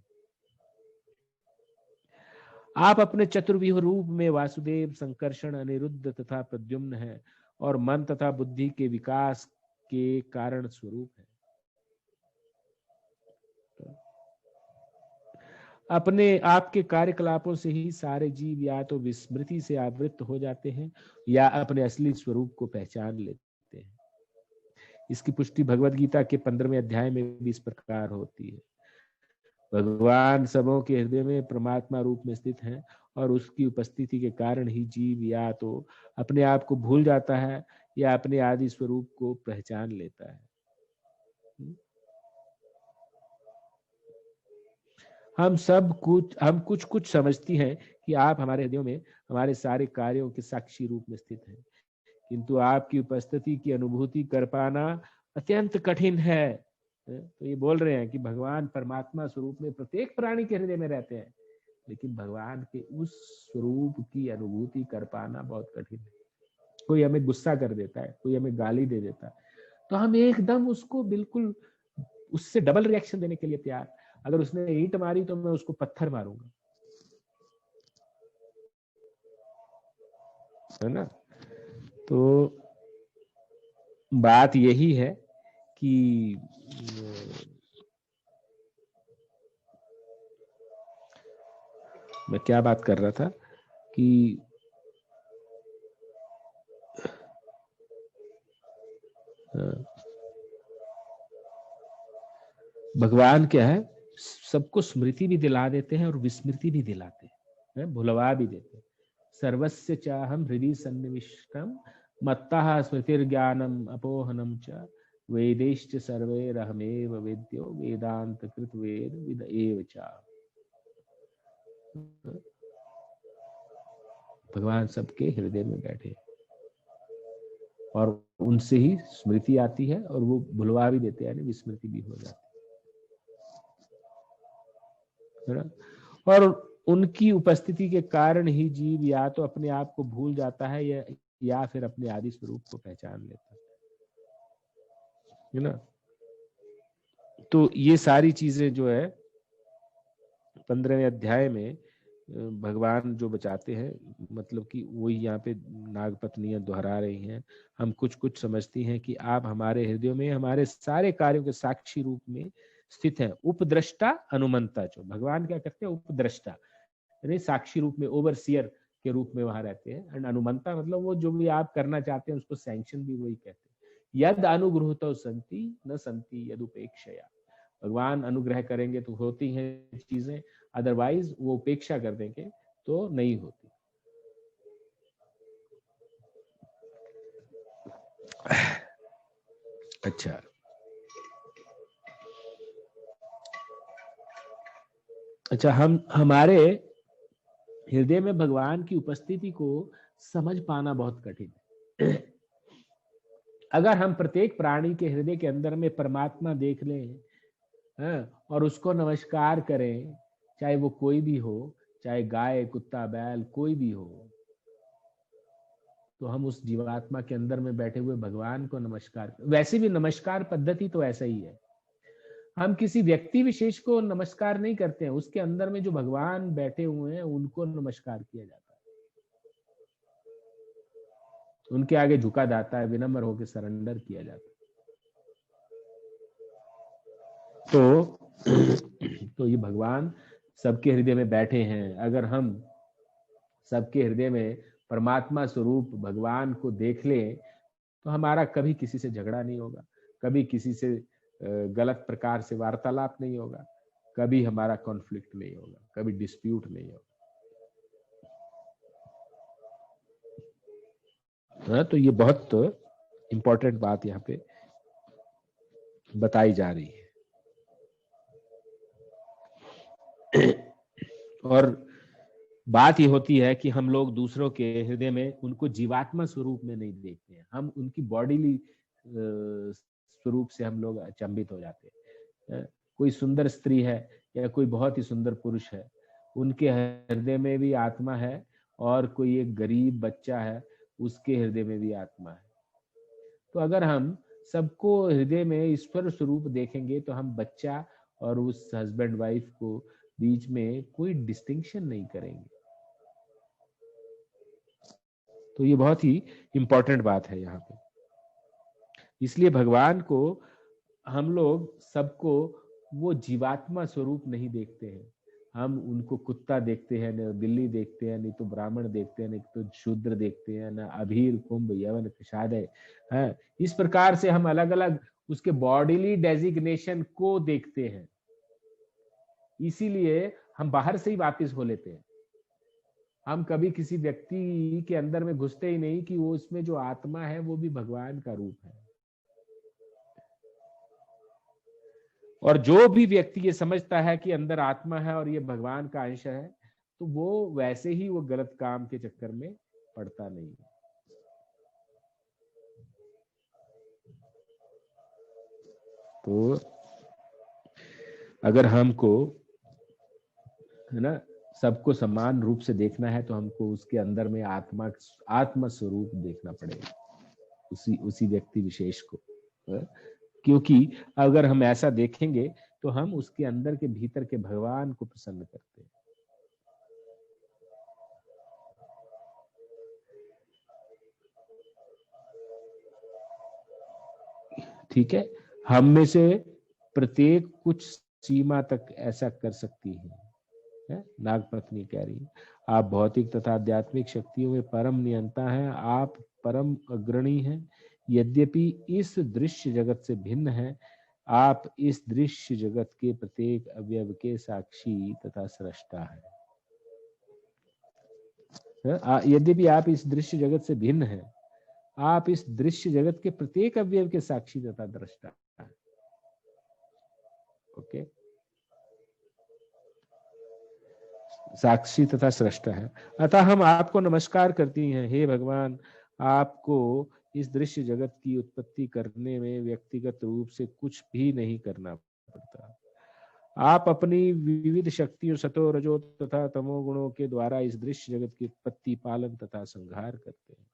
आप अपने चतुर्व्यूह रूप में वासुदेव, संकर्षण, अनिरुद्ध तथा प्रद्युम्न हैं और मन तथा बुद्धि के विकास के कारण स्वरूप है। अपने आपके कार्यकलापों से ही सारे जीव या तो विस्मृति से आवृत्त हो जाते हैं या अपने असली स्वरूप को पहचान लेते हैं। इसकी पुष्टि भगवद गीता के 15वें अध्याय में भी इस प्रकार होती है। भगवान सबों के हृदय में परमात्मा रूप में स्थित हैं और उसकी उपस्थिति के कारण ही जीव या तो अपने आप को भूल जाता है या अपने आदि स्वरूप को पहचान लेता है। हम कुछ कुछ समझती हैं कि आप हमारे हृदयों में हमारे सारे कार्यों के साक्षी रूप में स्थित हैं, किंतु आपकी उपस्थिति की अनुभूति कर पाना अत्यंत कठिन है। तो ये बोल रहे हैं कि भगवान परमात्मा स्वरूप में प्रत्येक प्राणी के हृदय में रहते हैं, लेकिन भगवान के उस स्वरूप की अनुभूति कर पाना बहुत कठिन है। कोई हमें गुस्सा कर देता है, कोई हमें गाली दे देता है, तो हम एकदम उसको बिल्कुल उससे डबल रिएक्शन देने के लिए तैयार। अगर उसने ईंट मारी तो मैं उसको पत्थर मारूंगा, है ना। तो बात यही है कि मैं क्या बात कर रहा था कि भगवान क्या है, सबको स्मृति भी दिला देते हैं और विस्मृति भी दिलाते हैं, भुलवा भी देते हैं। सर्वस्य चाहम हृदि सन्निविष्टम मत्तः स्मृतिर्ज्ञानम अपोहनम च वेदैश्च सर्वैरहमेव वेद्यो वेदांत कृत वेद विद एव च। भगवान सबके हृदय में बैठे और उनसे ही स्मृति आती है और वो भुलवा भी देते हैं, विस्मृति भी हो जाती है ना। और उनकी उपस्थिति के कारण ही जीव या तो अपने आप को भूल जाता है या फिर अपने आदि स्वरूप को पहचान लेता है ना। तो ये सारी चीजें जो है 15वें अध्याय में भगवान जो बचाते हैं, मतलब कि वही यहाँ पे नाग पत्नियां दोहरा रही हैं। हम कुछ कुछ समझती हैं कि आप हमारे हृदय में हमारे सारे कार्यों के साक्षी रूप में स्थित हैं। उपद्रष्टा अनुमंता, जो भगवान क्या करते हैं, उपद्रष्टा यानी साक्षी रूप में, ओवरसियर के रूप में वहां रहते हैं। एंड अनुमंता मतलब वो जो भी आप करना चाहते हैं उसको सैंक्शन भी वही कहते हैं। यद अनुग्रहतो संति न संति यदुपेक्षया। भगवान अनुग्रह करेंगे तो होती हैं चीजें, अदरवाइज वो उपेक्षा कर देंगे तो नहीं होती। अच्छा, हम हमारे हृदय में भगवान की उपस्थिति को समझ पाना बहुत कठिन है। अगर हम प्रत्येक प्राणी के हृदय के अंदर में परमात्मा देख लें और उसको नमस्कार करें, चाहे वो कोई भी हो, चाहे गाय, कुत्ता, बैल, कोई भी हो, तो हम उस जीवात्मा के अंदर में बैठे हुए भगवान को नमस्कार। वैसे भी नमस्कार पद्धति तो ऐसा ही है, हम किसी व्यक्ति विशेष को नमस्कार नहीं करते हैं, उसके अंदर में जो भगवान बैठे हुए हैं उनको नमस्कार किया जाता है, उनके आगे झुका जाता है, विनम्र होकर सरेंडर किया जाता है। तो ये भगवान सबके हृदय में बैठे हैं। अगर हम सबके हृदय में परमात्मा स्वरूप भगवान को देख लें तो हमारा कभी किसी से झगड़ा नहीं होगा, कभी किसी से गलत प्रकार से वार्तालाप नहीं होगा, कभी हमारा कॉन्फ्लिक्ट नहीं होगा, कभी डिस्प्यूट नहीं होगा। तो ये बहुत इंपॉर्टेंट बात यहाँ पे बताई जा रही है। और बात ये होती है कि हम लोग दूसरों के हृदय में उनको जीवात्मा स्वरूप में नहीं देखते हैं, हम उनकी बॉडीली स्वरूप से हम लोग अचंभित हो जाते हैं। कोई सुंदर स्त्री है या कोई बहुत ही सुंदर पुरुष है, उनके हृदय में भी आत्मा है, और कोई एक गरीब बच्चा है, उसके हृदय में भी आत्मा है। तो अगर हम सबको हृदय में ईश्वर स्वरूप देखेंगे तो हम बच्चा और उस हस्बैंड वाइफ को बीच में कोई डिस्टिंक्शन नहीं करेंगे। तो ये बहुत ही इंपॉर्टेंट बात है यहाँ पे। इसलिए भगवान को हम लोग सबको वो जीवात्मा स्वरूप नहीं देखते हैं, हम उनको कुत्ता देखते हैं, न बिल्ली देखते हैं, नहीं तो ब्राह्मण देखते हैं, नहीं तो शूद्र देखते हैं, ना अभीर कुंभ यवन कषादय है। इस प्रकार से हम अलग अलग उसके बॉडीली डेजिग्नेशन को देखते हैं, इसीलिए हम बाहर से ही वापिस हो लेते हैं। हम कभी किसी व्यक्ति के अंदर में घुसते ही नहीं कि वो उसमें जो आत्मा है वो भी भगवान का रूप है। और जो भी व्यक्ति ये समझता है कि अंदर आत्मा है और ये भगवान का अंश है, तो वो वैसे ही वो गलत काम के चक्कर में पड़ता नहीं। तो अगर हमको है ना सबको समान रूप से देखना है तो हमको उसके अंदर में आत्मा स्वरूप देखना पड़ेगा, उसी व्यक्ति विशेष को। क्योंकि अगर हम ऐसा देखेंगे तो हम उसके अंदर के भीतर के भगवान को प्रसन्न करते हैं। ठीक है, हम में से प्रत्येक कुछ सीमा तक ऐसा कर सकती है। नाग पत्नी कह रही है, आप भौतिक तथा आध्यात्मिक शक्तियों में परम नियंता हैं, आप परम अग्रणी हैं। यद्यपि इस दृश्य जगत से भिन्न है, आप इस दृश्य जगत के प्रत्येक अवयव के साक्षी तथा सृष्टा हैं। यद्यपि आप इस दृश्य जगत से भिन्न हैं, आप इस दृश्य जगत के प्रत्येक अवयव के साक्षी तथा दृष्टा हैं। ओके, साक्षी तथा सृष्टा है। अतः हम आपको नमस्कार करती हैं, हे भगवान, आपको इस दृश्य जगत की उत्पत्ति करने में व्यक्तिगत रूप से कुछ भी नहीं करना पड़ता। आप अपनी विविध शक्तियों सतो रजो तथा तमो गुणों के द्वारा इस दृश्य जगत की उत्पत्ति, पालन तथा संहार करते हैं,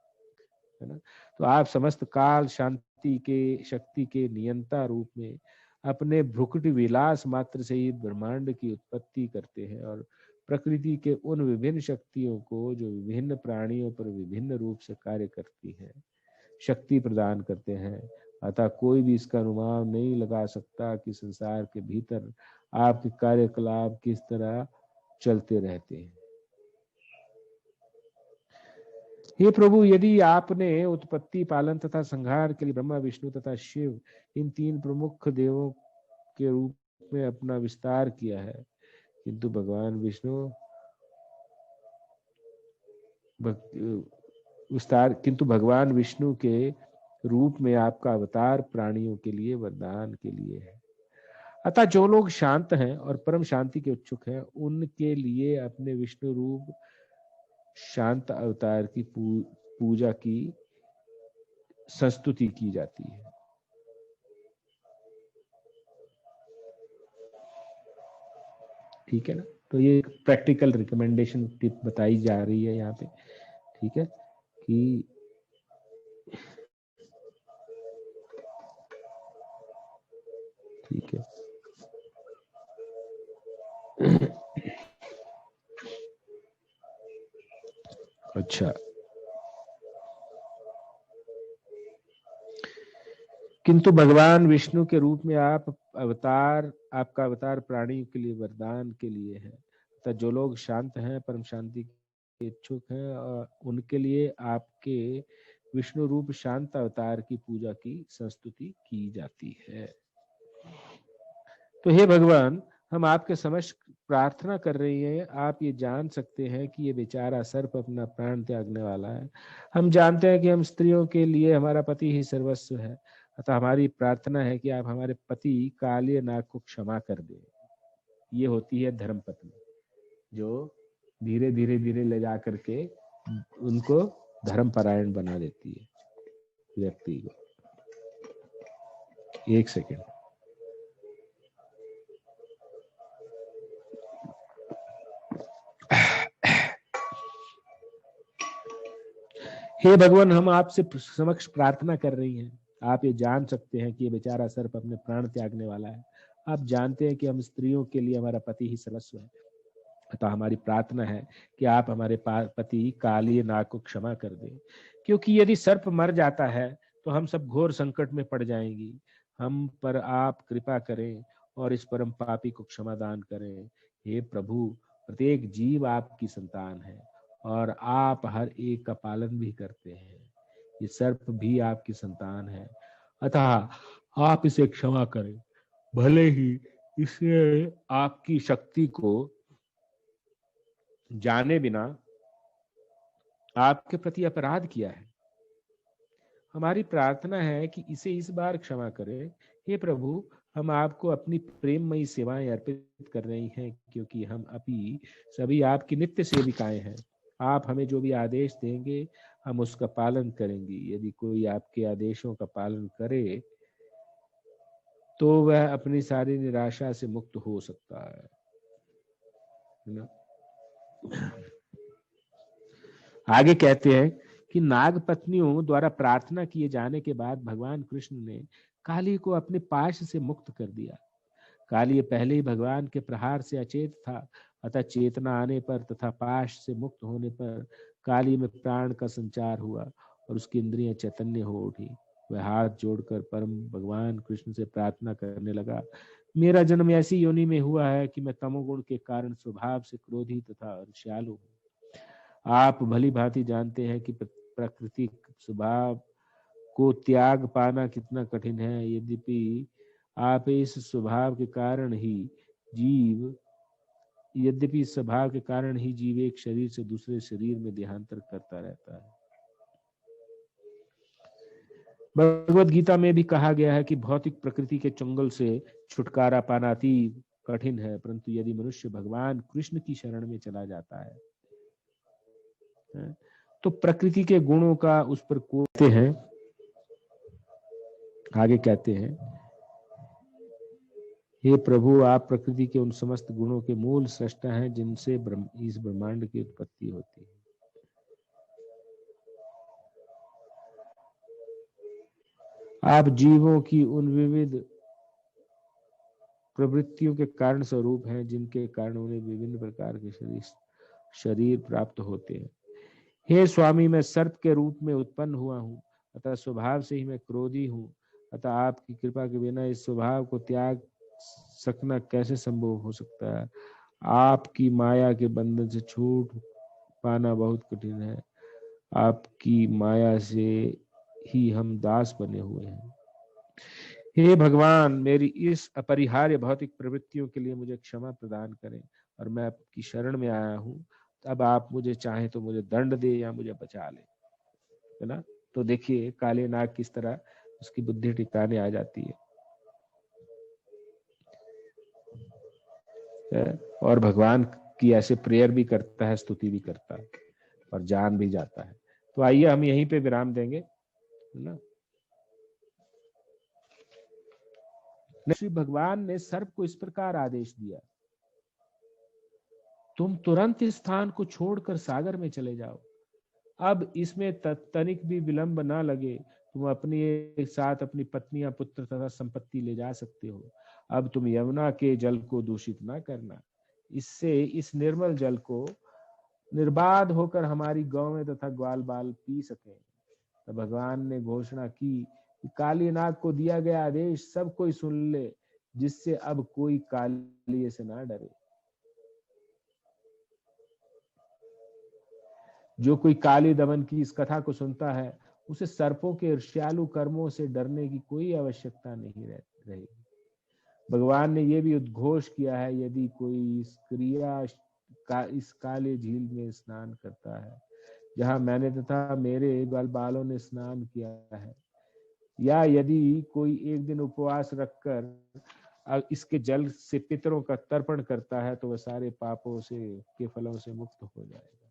है ना। तो आप समस्त काल शांति के शक्ति के नियंता रूप में अपने भ्रुकुटी विलास मात्र से ही ब्रह्मांड की उत्पत्ति करते हैं और प्रकृति के उन विभिन्न शक्तियों को जो विभिन्न प्राणियों पर विभिन्न रूप से कार्य करती है शक्ति प्रदान करते हैं। अतः कोई भी इसका अनुमान नहीं लगा सकता कि संसार के भीतर आपके कार्यकलाप किस तरह चलते रहते हैं। हे प्रभु, यदि आपने उत्पत्ति, पालन तथा संहार के लिए ब्रह्मा, विष्णु तथा शिव इन तीन प्रमुख देवों के रूप में अपना विस्तार किया है, किंतु भगवान विष्णु के रूप में आपका अवतार प्राणियों के लिए वरदान के लिए है। अतः जो लोग शांत हैं और परम शांति के इच्छुक हैं, उनके लिए अपने विष्णु रूप शांत अवतार की पूजा की संस्तुति की जाती है। ठीक है ना। तो ये प्रैक्टिकल रिकमेंडेशन टिप बताई जा रही है यहाँ पे। ठीक है कि ठीक है अच्छा, किंतु भगवान विष्णु के रूप में आपका अवतार प्राणी के लिए वरदान के लिए है। तो जो लोग शांत हैं, परम शांति के इच्छुक हैं, उनके लिए आपके विष्णु रूप शांत अवतार की पूजा की संस्तुति की जाती है। तो हे भगवान, हम आपके समक्ष प्रार्थना कर रही हैं, आप ये जान सकते हैं कि ये बेचारा सर्प अपना प्राण त्यागने वाला है। हम जानते हैं कि हम स्त्रियों के लिए हमारा पति ही सर्वस्व है। अतः हमारी प्रार्थना है कि आप हमारे पति कालिय नाग को क्षमा कर दें। ये होती है धर्म पत्नी, जो धीरे धीरे धीरे ले जा करके उनको धर्म परायण बना देती है व्यक्ति को। एक सेकेंड। हे भगवान, हम आपसे समक्ष प्रार्थना कर रही हैं। आप ये जान सकते हैं कि ये बेचारा सर्प अपने प्राण त्यागने वाला है। आप जानते हैं कि हम स्त्रियों के लिए हमारा पति ही सर्वस्व है। अतः हमारी प्रार्थना है कि आप हमारे पति कालिय नाग को क्षमा कर दें, क्योंकि यदि सर्प मर जाता है तो हम सब घोर संकट में पड़ जाएंगी। हम पर आप कृपा करें और इस परम पापी को क्षमा दान करें। हे प्रभु, प्रत्येक जीव आपकी संतान है और आप हर एक का पालन भी करते हैं। ये सर्प भी आपकी संतान है, अतः आप इसे क्षमा करें। भले ही इसे आपकी शक्ति को जाने बिना आपके प्रति अपराध किया है। हमारी प्रार्थना है कि इसे इस बार क्षमा करें। हे प्रभु, हम आपको अपनी प्रेममयी सेवाएं अर्पित कर रही हैं, क्योंकि हम अभी सभी आपकी नित्य सेविकाएं हैं। आप हमें जो भी आदेश देंगे हम उसका पालन करेंगे। यदि कोई आपके आदेशों का पालन करे तो वह अपनी सारी निराशा से मुक्त हो सकता है ना। आगे कहते हैं कि नाग पत्नियों द्वारा प्रार्थना किए जाने के बाद भगवान कृष्ण ने काली को अपने पाश से मुक्त कर दिया। काली पहले ही भगवान के प्रहार से अचेत था, अतः चेतना आने पर तथा पाश से मुक्त होने पर काली में प्राण का संचार हुआ और उसकी इंद्रियां चैतन्य हो उठी। वह हाथ जोड़कर परम भगवान कृष्ण से प्रार्थना करने लगा, मेरा जन्म ऐसी योनि में हुआ है कि मैं तमोगुण के कारण स्वभाव से क्रोधी तथा ईर्ष्यालु हूँ। आप भली भांति जानते हैं कि प्रकृति स्वभाव को त्याग पाना कितना कठिन है। यद्यपि आप इस स्वभाव के कारण ही जीव एक शरीर से दूसरे शरीर में देहांतर करता रहता है। भगवत गीता में भी कहा गया है कि भौतिक प्रकृति के चंगुल से छुटकारा पाना अति कठिन है, परंतु यदि मनुष्य भगवान कृष्ण की शरण में चला जाता है तो प्रकृति के गुणों का उस पर कोते हैं। आगे कहते हैं, हे प्रभु, आप प्रकृति के उन समस्त गुणों के मूल सृष्टा हैं जिनसे इस ब्रह्मांड की उत्पत्ति होती है। आप जीवों की उन विविध प्रवृत्तियों के कारण स्वरूप हैं जिनके कारण उन्हें विभिन्न प्रकार के शरीर प्राप्त होते हैं। हे स्वामी, मैं सर्प के रूप में उत्पन्न हुआ हूँ, अतः स्वभाव से ही मैं क्रोधी हूँ। अतः आपकी कृपा के बिना इस स्वभाव को त्याग सकना कैसे संभव हो सकता है। आपकी माया के बंधन से छूट पाना बहुत कठिन है। आपकी माया से ही हम दास बने हुए हैं। हे भगवान, मेरी इस अपरिहार्य भौतिक प्रवृत्तियों के लिए मुझे क्षमा प्रदान करें और मैं आपकी शरण में आया हूँ। अब आप मुझे चाहें तो मुझे दंड दे या मुझे बचा ले, है ना। तो देखिए काले नाग किस तरह उसकी बुद्धि ठिकाने आ जाती है और भगवान की ऐसे प्रेयर भी करता है, स्तुति भी करता है और जान भी जाता है। तो आइए हम यहीं पे विराम देंगे, है ना। श्री भगवान ने सर्प को इस प्रकार आदेश दिया, तुम तुरंत इस स्थान को छोड़कर सागर में चले जाओ। अब इसमें तनिक भी विलंब ना लगे। तुम अपने एक साथ अपनी पत्नियां, पुत्र तथा संपत्ति ले जा सकते हो। अब तुम यमुना के जल को दूषित ना करना, इससे इस निर्मल जल को निर्बाध होकर हमारी गौएं तथा ग्वाल बाल पी सके। तो भगवान ने घोषणा की कि काली नाग को दिया गया आदेश सब कोई सुन ले, जिससे अब कोई कालिये से ना डरे। जो कोई काली दमन की इस कथा को सुनता है, उसे सर्पों के ईर्ष्यालु कर्मों से डरने की कोई आवश्यकता नहीं रहेगी। भगवान ने यह भी उद्घोष किया है, यदि कोई इस काले झील में स्नान करता है जहां मैंने तथा मेरे बालों ने स्नान किया है, या यदि कोई एक दिन उपवास रखकर इसके जल से पितरों का तर्पण करता है तो वह सारे पापों से के फलों से मुक्त हो जाएगा।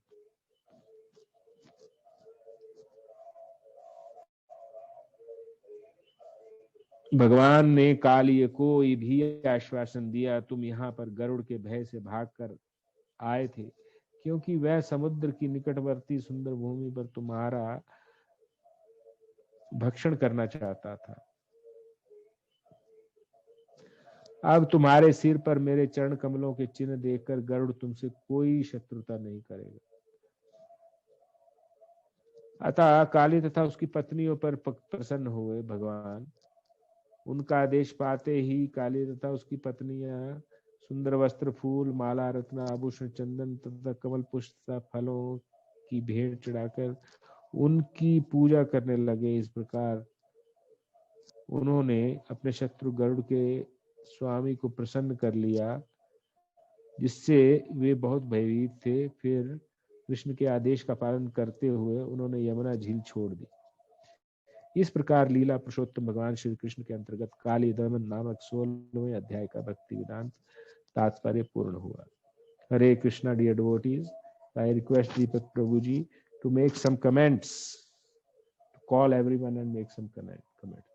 भगवान ने काली कोई भी आश्वासन दिया, तुम यहाँ पर गरुड़ के भय से भागकर आए थे, क्योंकि वह समुद्र की निकटवर्ती सुंदर भूमि पर तुम्हारा भक्षण करना चाहता था। अब तुम्हारे सिर पर मेरे चरण कमलों के चिन्ह देखकर गरुड़ तुमसे कोई शत्रुता नहीं करेगा। अतः काली तथा उसकी पत्नियों पर प्रसन्न हुए भगवान। उनका आदेश पाते ही काली तथा उसकी पत्नियां सुंदर वस्त्र, फूल, माला, रत्न, आभूषण, चंदन तथा कमल पुष्प फलों की भेंट चढ़ाकर उनकी पूजा करने लगे। इस प्रकार उन्होंने अपने शत्रु गरुड़ के स्वामी को प्रसन्न कर लिया, जिससे वे बहुत भयभीत थे। फिर कृष्ण के आदेश का पालन करते हुए उन्होंने यमुना झील छोड़ दी। इस प्रकार लीला पुरुषोत्तम भगवान श्री कृष्ण के अंतर्गत काली दमन नामक 16वें अध्याय का भक्ति वेदांत तात्पर्य पूर्ण हुआ। Hare Krishna dear devotees, I request Deepak Prabhuji to make some comments, to call everyone and make some comments.